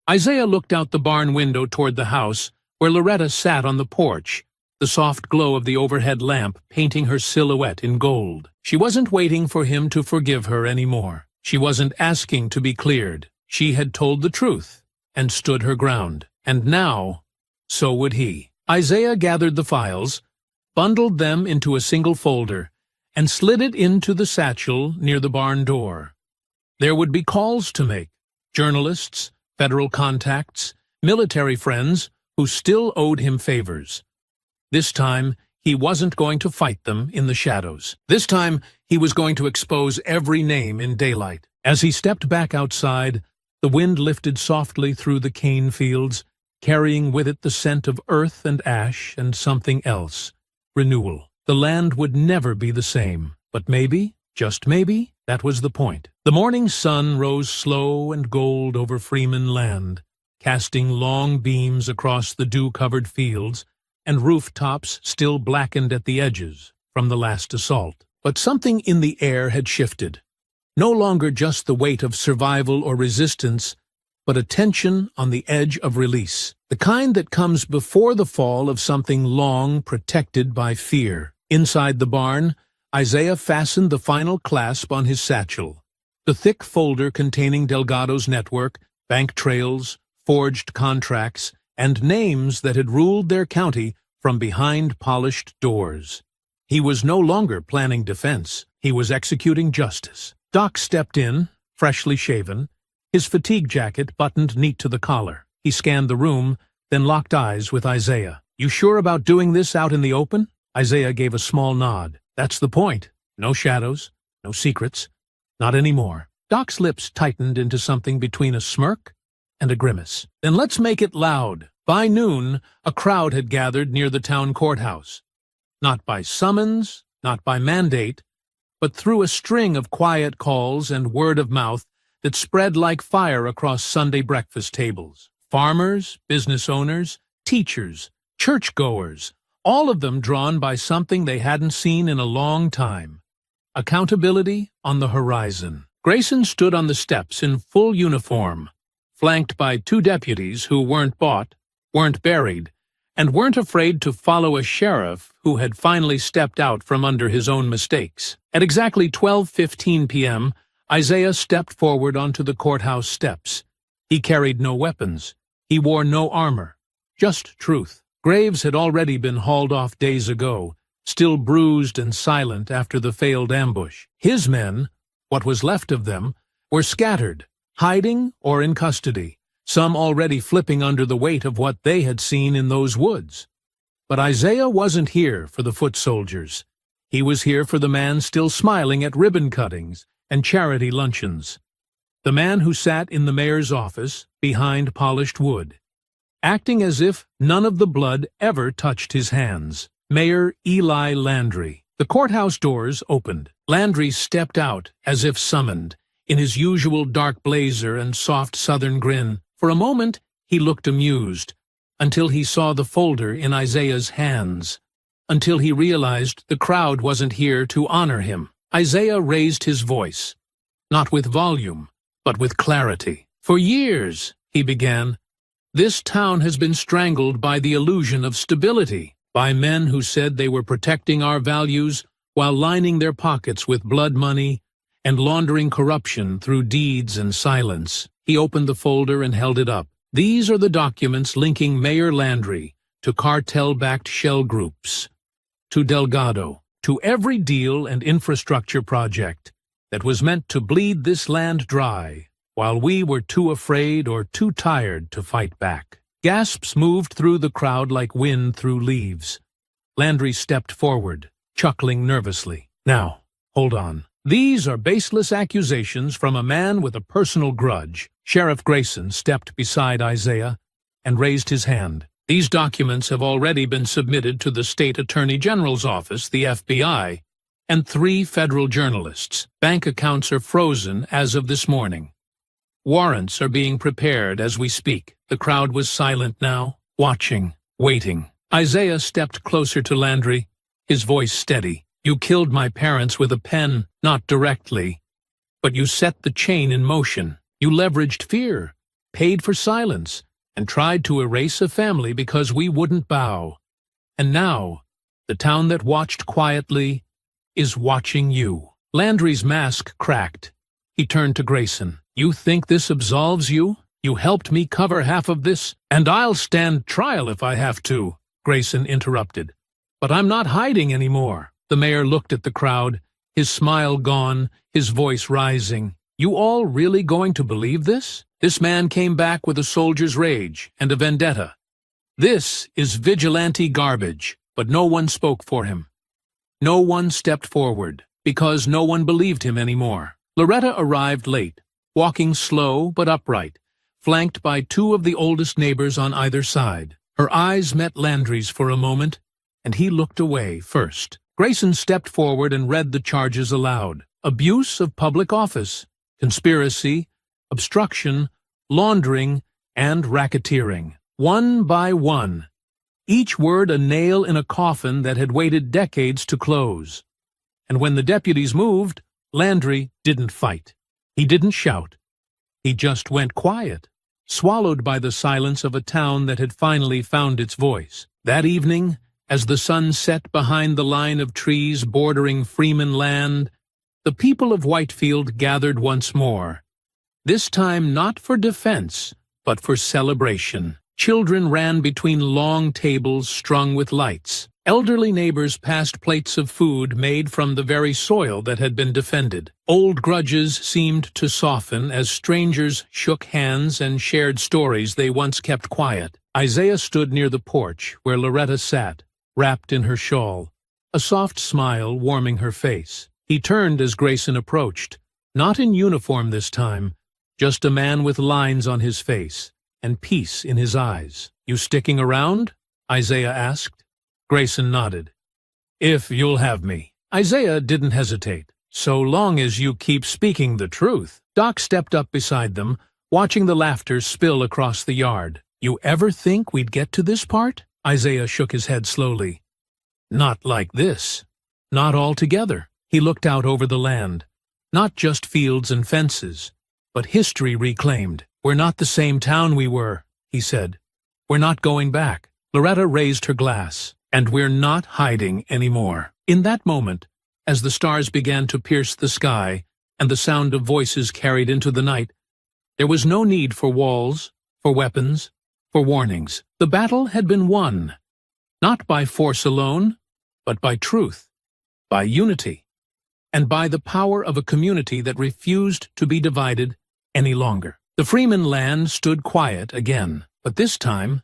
Isaiah looked out the barn window toward the house, where Loretta sat on the porch, the soft glow of the overhead lamp painting her silhouette in gold. She wasn't waiting for him to forgive her anymore. She wasn't asking to be cleared. She had told the truth and stood her ground. And now, so would he. Isaiah gathered the files, bundled them into a single folder, and slid it into the satchel near the barn door. There would be calls to make. Journalists, federal contacts, military friends who still owed him favors. This time, he wasn't going to fight them in the shadows. This time, he was going to expose every name in daylight. As he stepped back outside, the wind lifted softly through the cane fields, carrying with it the scent of earth and ash and something else. Renewal. The land would never be the same. But maybe, just maybe, that was the point. The morning sun rose slow and gold over Freeman land, casting long beams across the dew-covered fields and rooftops still blackened at the edges from the last assault. But something in the air had shifted. No longer just the weight of survival or resistance, but a tension on the edge of release. The kind that comes before the fall of something long protected by fear. Inside the barn, Isaiah fastened the final clasp on his satchel. The thick folder containing Delgado's network, bank trails, forged contracts, and names that had ruled their county from behind polished doors. He was no longer planning defense. He was executing justice. Doc stepped in, freshly shaven, his fatigue jacket buttoned neat to the collar. He scanned the room, then locked eyes with Isaiah. "You sure about doing this out in the open?" Isaiah gave a small nod. "That's the point. No shadows, no secrets. Not anymore." Doc's lips tightened into something between a smirk and a grimace. "Then let's make it loud." By noon, a crowd had gathered near the town courthouse. Not by summons, not by mandate, but through a string of quiet calls and word of mouth that spread like fire across Sunday breakfast tables. Farmers, business owners, teachers, churchgoers, all of them drawn by something they hadn't seen in a long time. Accountability on the horizon. Grayson stood on the steps in full uniform, flanked by two deputies who weren't bought, weren't buried, and weren't afraid to follow a sheriff who had finally stepped out from under his own mistakes. At exactly 12:15 p.m., Isaiah stepped forward onto the courthouse steps. He carried no weapons. He wore no armor. Just truth. Graves had already been hauled off days ago, still bruised and silent after the failed ambush. His men, what was left of them, were scattered, hiding or in custody, some already flipping under the weight of what they had seen in those woods. But Isaiah wasn't here for the foot soldiers. He was here for the man still smiling at ribbon cuttings and charity luncheons. The man who sat in the mayor's office behind polished wood, acting as if none of the blood ever touched his hands. Mayor Eli Landry. The courthouse doors opened. Landry stepped out as if summoned, in his usual dark blazer and soft southern grin. For a moment, he looked amused, until he saw the folder in Isaiah's hands, until he realized the crowd wasn't here to honor him. Isaiah raised his voice, not with volume, but with clarity. "For years," he began, "this town has been strangled by the illusion of stability, by men who said they were protecting our values while lining their pockets with blood money and laundering corruption through deeds and silence." He opened the folder and held it up. "These are the documents linking Mayor Landry to cartel-backed shell groups, to Delgado, to every deal and infrastructure project that was meant to bleed this land dry while we were too afraid or too tired to fight back." Gasps moved through the crowd like wind through leaves. Landry stepped forward, chuckling nervously. "Now, hold on. These are baseless accusations from a man with a personal grudge." Sheriff Grayson stepped beside Isaiah and raised his hand. "These documents have already been submitted to the State Attorney General's office, the FBI, and 3 federal journalists. Bank accounts are frozen as of this morning. Warrants are being prepared as we speak." The crowd was silent now, watching, waiting. Isaiah stepped closer to Landry, his voice steady. "You killed my parents with a pen, not directly, But you set the chain in motion. You leveraged fear, paid for silence, and tried to erase a family because we wouldn't bow. And now, the town that watched quietly is watching you." Landry's mask cracked. He turned to Grayson. "You think this absolves you? You helped me cover half of this, and I'll stand trial if I have to," Grayson interrupted. "But I'm not hiding anymore." The mayor looked at the crowd, his smile gone, his voice rising. "You all really going to believe this? This man came back with a soldier's rage and a vendetta. This is vigilante garbage." But no one spoke for him. No one stepped forward, because no one believed him anymore. Loretta arrived late, walking slow but upright, flanked by two of the oldest neighbors on either side. Her eyes met Landry's for a moment, and he looked away first. Grayson stepped forward and read the charges aloud. Abuse of public office, conspiracy, obstruction, laundering, and racketeering. One by one, each word a nail in a coffin that had waited decades to close. And when the deputies moved, Landry didn't fight. He didn't shout. He just went quiet, swallowed by the silence of a town that had finally found its voice. That evening, as the sun set behind the line of trees bordering Freeman Land, the people of Whitefield gathered once more. This time not for defense, but for celebration. Children ran between long tables strung with lights. Elderly neighbors passed plates of food made from the very soil that had been defended. Old grudges seemed to soften as strangers shook hands and shared stories they once kept quiet. Isaiah stood near the porch where Loretta sat, wrapped in her shawl, a soft smile warming her face. He turned as Grayson approached, not in uniform this time, just a man with lines on his face and peace in his eyes. "You sticking around?" Isaiah asked. Grayson nodded. "If you'll have me." Isaiah didn't hesitate. "So long as you keep speaking the truth." Doc stepped up beside them, watching the laughter spill across the yard. "You ever think we'd get to this part?" Isaiah shook his head slowly. "Not like this. Not altogether." He looked out over the land. Not just fields and fences, but history reclaimed. "We're not the same town we were," he said. "We're not going back." Loretta raised her glass. "And we're not hiding anymore." In that moment, as the stars began to pierce the sky and the sound of voices carried into the night, there was no need for walls, for weapons, for warnings. The battle had been won, not by force alone, but by truth, by unity, and by the power of a community that refused to be divided any longer. The Freeman Land stood quiet again, but this time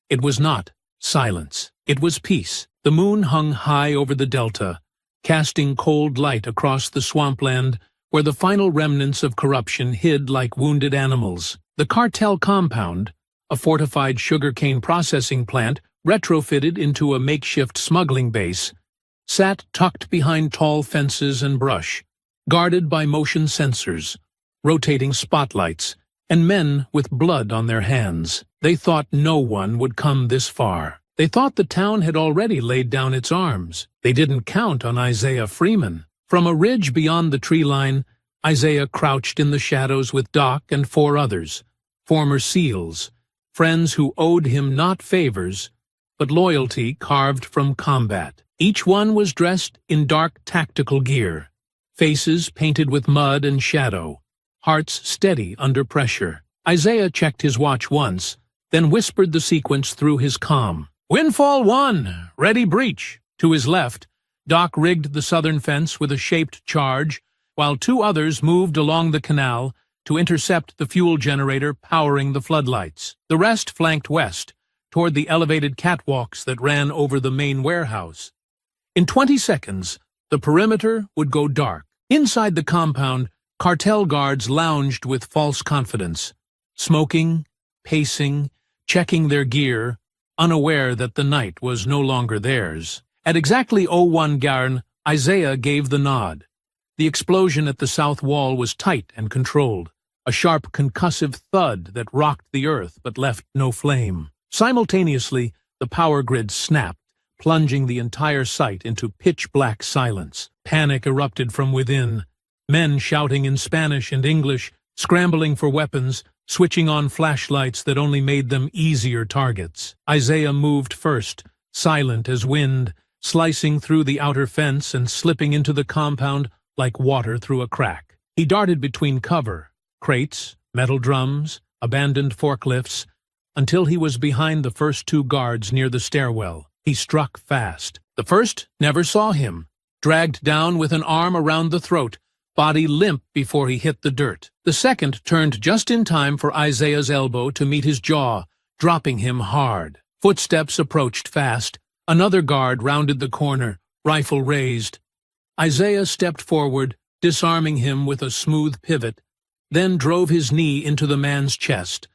it was not silence. It was peace. The moon hung high over the delta, casting cold light across the swampland where the final remnants of corruption hid like wounded animals. The cartel compound, a fortified sugarcane processing plant retrofitted into a makeshift smuggling base, sat tucked behind tall fences and brush, guarded by motion sensors, rotating spotlights, and men with blood on their hands. They thought no one would come this far. They thought the town had already laid down its arms. They didn't count on Isaiah Freeman. From a ridge beyond the tree line, Isaiah crouched in the shadows with Doc and 4 others, former SEALs, friends who owed him not favors, but loyalty carved from combat. Each one was dressed in dark tactical gear, faces painted with mud and shadow, hearts steady under pressure. Isaiah checked his watch once, then whispered the sequence through his comm. "Windfall 1, ready breach." To his left, Doc rigged the southern fence with a shaped charge, while 2 others moved along the canal to intercept the fuel generator powering the floodlights. The rest flanked west, toward the elevated catwalks that ran over the main warehouse. In 20 seconds, the perimeter would go dark. Inside the compound, cartel guards lounged with false confidence, smoking, pacing, checking their gear, unaware that the night was no longer theirs. At exactly 01 Garn, Isaiah gave the nod. The explosion at the south wall was tight and controlled, a sharp concussive thud that rocked the earth but left no flame. Simultaneously, the power grid snapped, plunging the entire site into pitch-black silence. Panic erupted from within. men shouting in Spanish and English, scrambling for weapons, switching on flashlights that only made them easier targets. Isaiah moved first, silent as wind, slicing through the outer fence and slipping into the compound like water through a crack. He darted between cover, crates, metal drums, abandoned forklifts, until he was behind the first two guards near the stairwell. He struck fast. The first never saw him, dragged down with an arm around the throat, body limp before he hit the dirt. The second turned just in time for Isaiah's elbow to meet his jaw, dropping him hard. Footsteps approached fast. Another guard rounded the corner, rifle raised. Isaiah stepped forward, disarming him with a smooth pivot, then drove his knee into the man's chest,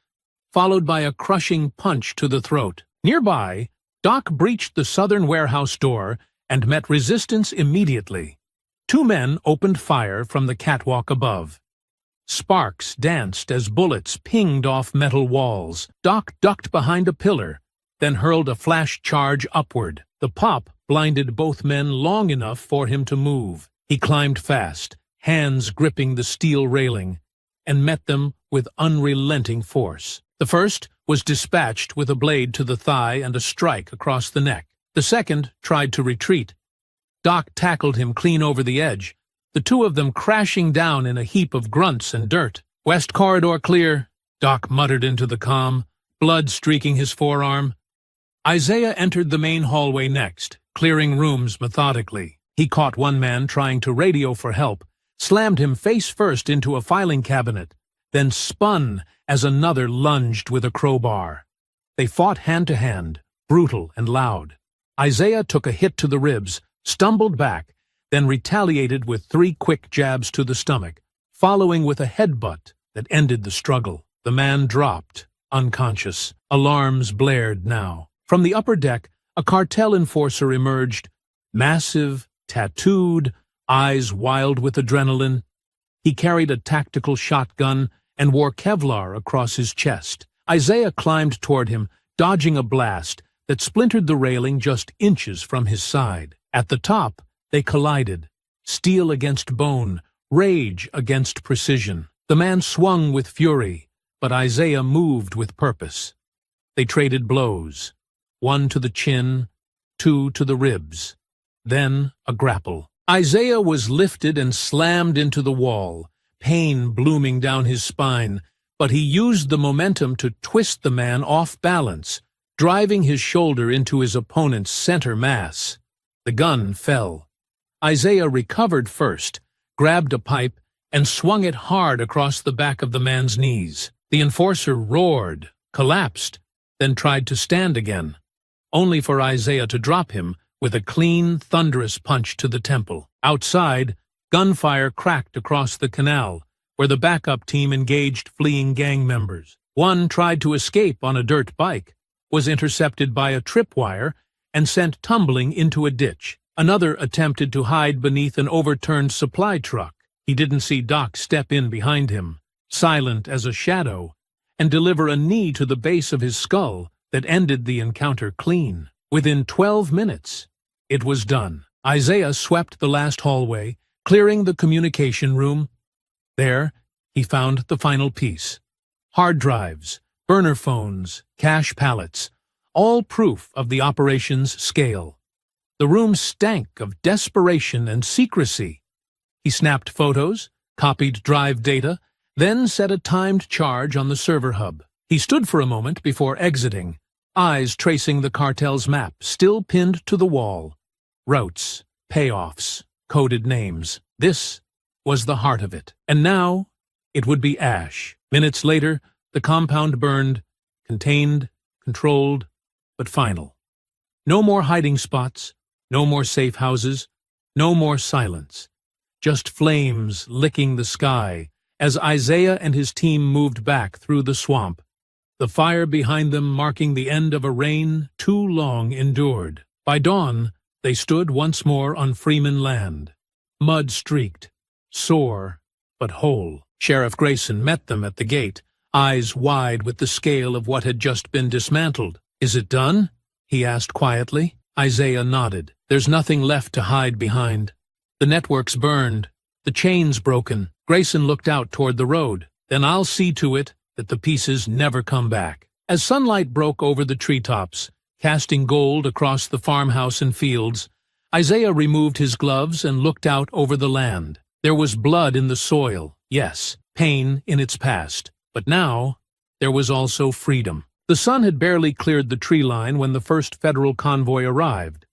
followed by a crushing punch to the throat. Nearby, Doc breached the southern warehouse door and met resistance immediately. Two men opened fire from the catwalk above. Sparks danced as bullets pinged off metal walls. Doc ducked behind a pillar, then hurled a flash charge upward. The pop blinded both men long enough for him to move. He climbed fast, hands gripping the steel railing, and met them with unrelenting force. The first was dispatched with a blade to the thigh and a strike across the neck. The second tried to retreat. Doc tackled him clean over the edge, the two of them crashing down in a heap of grunts and dirt. "West corridor clear," Doc muttered into the comm, blood streaking his forearm. Isaiah entered the main hallway next, clearing rooms methodically. He caught one man trying to radio for help, slammed him face first into a filing cabinet, then spun as another lunged with a crowbar. They fought hand-to-hand, brutal and loud. Isaiah took a hit to the ribs, stumbled back, then retaliated with 3 quick jabs to the stomach, following with a headbutt that ended the struggle. The man dropped, unconscious. Alarms blared now. From the upper deck, a cartel enforcer emerged, massive, tattooed, eyes wild with adrenaline. He carried a tactical shotgun and wore Kevlar across his chest. Isaiah climbed toward him, dodging a blast that splintered the railing just inches from his side. At the top, they collided, steel against bone, rage against precision. The man swung with fury, but Isaiah moved with purpose. They traded blows, 1 to the chin, 2 to the ribs, then a grapple. Isaiah was lifted and slammed into the wall, pain blooming down his spine, but he used the momentum to twist the man off balance, driving his shoulder into his opponent's center mass. The gun fell. Isaiah recovered first, grabbed a pipe, and swung it hard across the back of the man's knees. The enforcer roared, collapsed, then tried to stand again, only for Isaiah to drop him with a clean, thunderous punch to the temple. Outside, gunfire cracked across the canal, where the backup team engaged fleeing gang members. One tried to escape on a dirt bike, was intercepted by a tripwire, and sent tumbling into a ditch. Another attempted to hide beneath an overturned supply truck. He didn't see Doc step in behind him, silent as a shadow, and deliver a knee to the base of his skull that ended the encounter clean. Within 12 minutes, it was done. Isaiah swept the last hallway, clearing the communication room. There, he found the final piece. Hard drives, burner phones, cache pallets, all proof of the operation's scale. The room stank of desperation and secrecy. He snapped photos, copied drive data, then set a timed charge on the server hub. He stood for a moment before exiting, eyes tracing the cartel's map, still pinned to the wall. Routes, payoffs, coded names. This was the heart of it. And now, it would be ash. Minutes later, the compound burned, contained, controlled, but final. No more hiding spots, no more safe houses, no more silence. Just flames licking the sky as Isaiah and his team moved back through the swamp, the fire behind them marking the end of a reign too long endured. By dawn, they stood once more on Freeman land, mud-streaked, sore, but whole. Sheriff Grayson met them at the gate, eyes wide with the scale of what had just been dismantled. "Is it done?" he asked quietly. Isaiah nodded. "There's nothing left to hide behind. The network's burned, The chain's broken. Grayson looked out toward the road. Then I'll see to it that the pieces never come back. As sunlight broke over the treetops, casting gold across the farmhouse and fields, Isaiah removed his gloves and looked out over the land. There was blood in the soil, yes, pain in its past, but now there was also freedom. The sun had barely cleared the tree line when the first federal convoy arrived.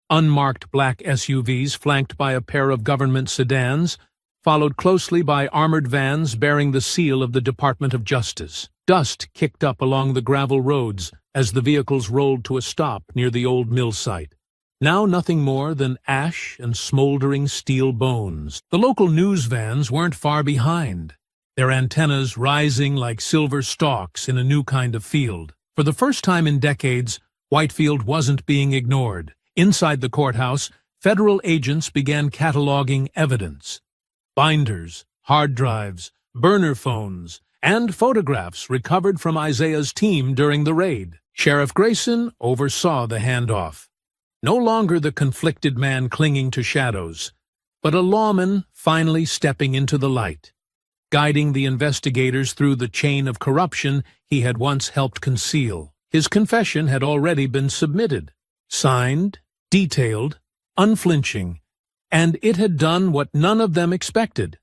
Unmarked black SUVs flanked by a pair of government sedans, followed closely by armored vans bearing the seal of the Department of Justice. Dust kicked up along the gravel roads as the vehicles rolled to a stop near the old mill site. Now nothing more than ash and smoldering steel bones. The local news vans weren't far behind, their antennas rising like silver stalks in a new kind of field. For the first time in decades, Whitefield wasn't being ignored. Inside the courthouse, federal agents began cataloging evidence. Binders, hard drives, burner phones, and photographs recovered from Isaiah's team during the raid. Sheriff Grayson oversaw the handoff. No longer the conflicted man clinging to shadows, but a lawman finally stepping into the light, guiding the investigators through the chain of corruption he had once helped conceal. His confession had already been submitted, signed, detailed, unflinching, and it had done what none of them expected.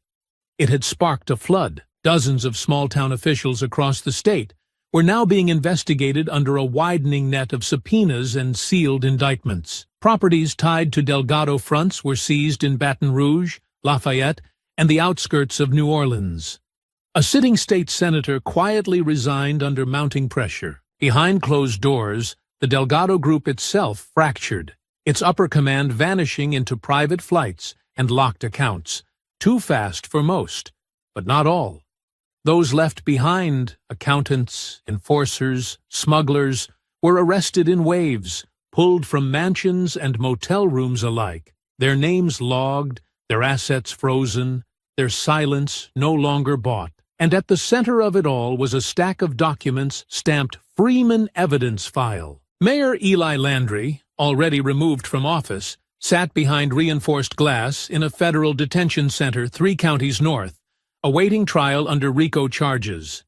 It had sparked a flood. Dozens of small-town officials across the state were now being investigated under a widening net of subpoenas and sealed indictments. Properties tied to Delgado fronts were seized in Baton Rouge, Lafayette, and the outskirts of New Orleans. A sitting state senator quietly resigned under mounting pressure. Behind closed doors, the Delgado group itself fractured, its upper command vanishing into private flights and locked accounts, too fast for most, but not all. Those left behind, accountants, enforcers, smugglers, were arrested in waves, pulled from mansions and motel rooms alike, their names logged, their assets frozen, their silence no longer bought. And at the center of it all was a stack of documents stamped Freeman Evidence File. Mayor Eli Landry, already removed from office, sat behind reinforced glass in a federal detention center 3 counties north, awaiting trial under RICO charges.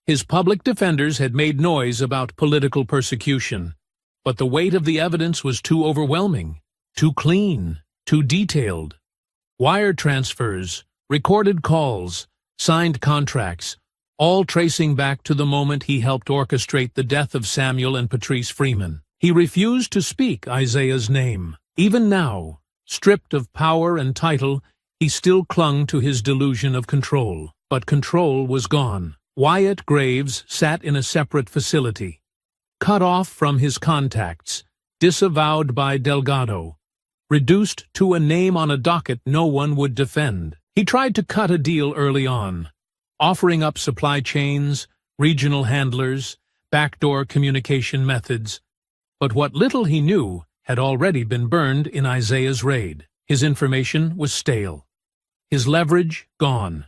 His public defenders had made noise about political persecution, but the weight of the evidence was too overwhelming, too clean, too detailed. Wire transfers, recorded calls, signed contracts, all tracing back to the moment he helped orchestrate the death of Samuel and Patrice Freeman. He refused to speak Isaiah's name. Even now, stripped of power and title, he still clung to his delusion of control. But control was gone. Wyatt Graves sat in a separate facility, cut off from his contacts, disavowed by Delgado, reduced to a name on a docket no one would defend. He tried to cut a deal early on, offering up supply chains, regional handlers, backdoor communication methods, but what little he knew had already been burned in Isaiah's raid. His information was stale, his leverage gone,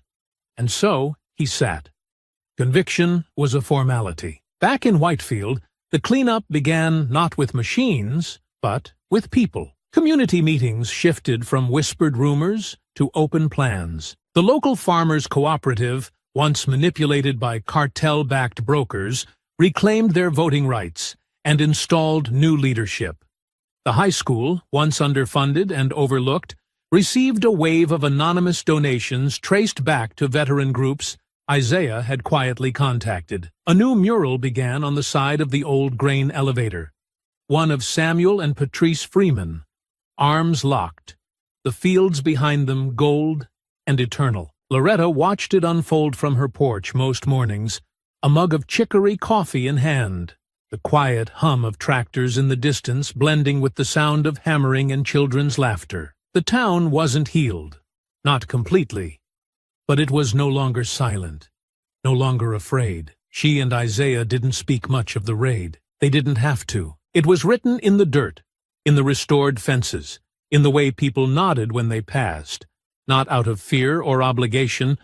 and so he sat. Conviction was a formality. Back in Whitefield, the cleanup began not with machines, but with people. Community meetings shifted from whispered rumors to open plans. The local farmers' cooperative, once manipulated by cartel-backed brokers, reclaimed their voting rights and installed new leadership. The high school, once underfunded and overlooked, received a wave of anonymous donations traced back to veteran groups Isaiah had quietly contacted. A new mural began on the side of the old grain elevator, one of Samuel and Patrice Freeman, arms locked, the fields behind them gold and eternal. Loretta watched it unfold from her porch most mornings, a mug of chicory coffee in hand, the quiet hum of tractors in the distance blending with the sound of hammering and children's laughter. The town wasn't healed, not completely, but it was no longer silent, no longer afraid. She and Isaiah didn't speak much of the raid. They didn't have to. It was written in the dirt, in the restored fences, in the way people nodded when they passed, not out of fear or obligation,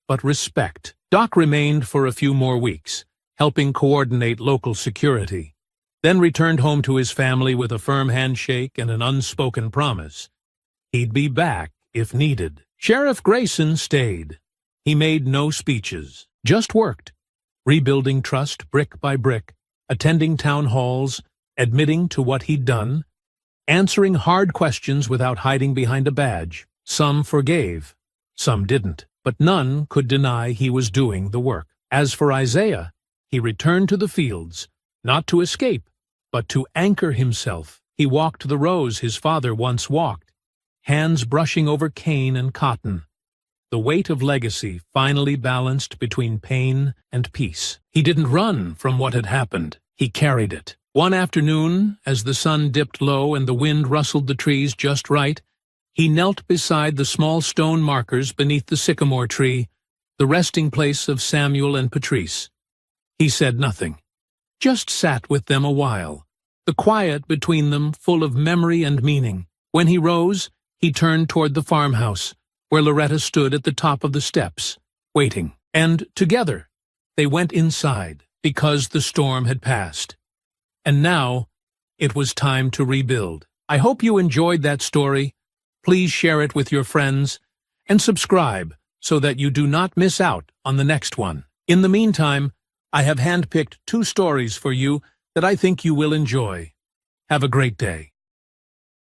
but respect. Doc remained for a few more weeks, helping coordinate local security, then returned home to his family with a firm handshake and an unspoken promise. He'd be back if needed. Sheriff Grayson stayed. He made no speeches, just worked, rebuilding trust brick by brick, attending town halls, admitting to what he'd done, answering hard questions without hiding behind a badge. Some forgave, some didn't, but none could deny he was doing the work. As for Isaiah, he returned to the fields, not to escape, but to anchor himself. He walked the rows his father once walked, hands brushing over cane and cotton. The weight of legacy finally balanced between pain and peace. He didn't run from what had happened. He carried it. One afternoon, as the sun dipped low and the wind rustled the trees just right, he knelt beside the small stone markers beneath the sycamore tree, the resting place of Samuel and Patrice. He said nothing, just sat with them a while, the quiet between them full of memory and meaning. When he rose, he turned toward the farmhouse, where Loretta stood at the top of the steps, waiting. And together, they went inside, because the storm had passed. And now, it was time to rebuild. I hope you enjoyed that story. Please share it with your friends, and subscribe so that you do not miss out on the next one. In the meantime, I have handpicked 2 stories for you that I think you will enjoy. Have a great day.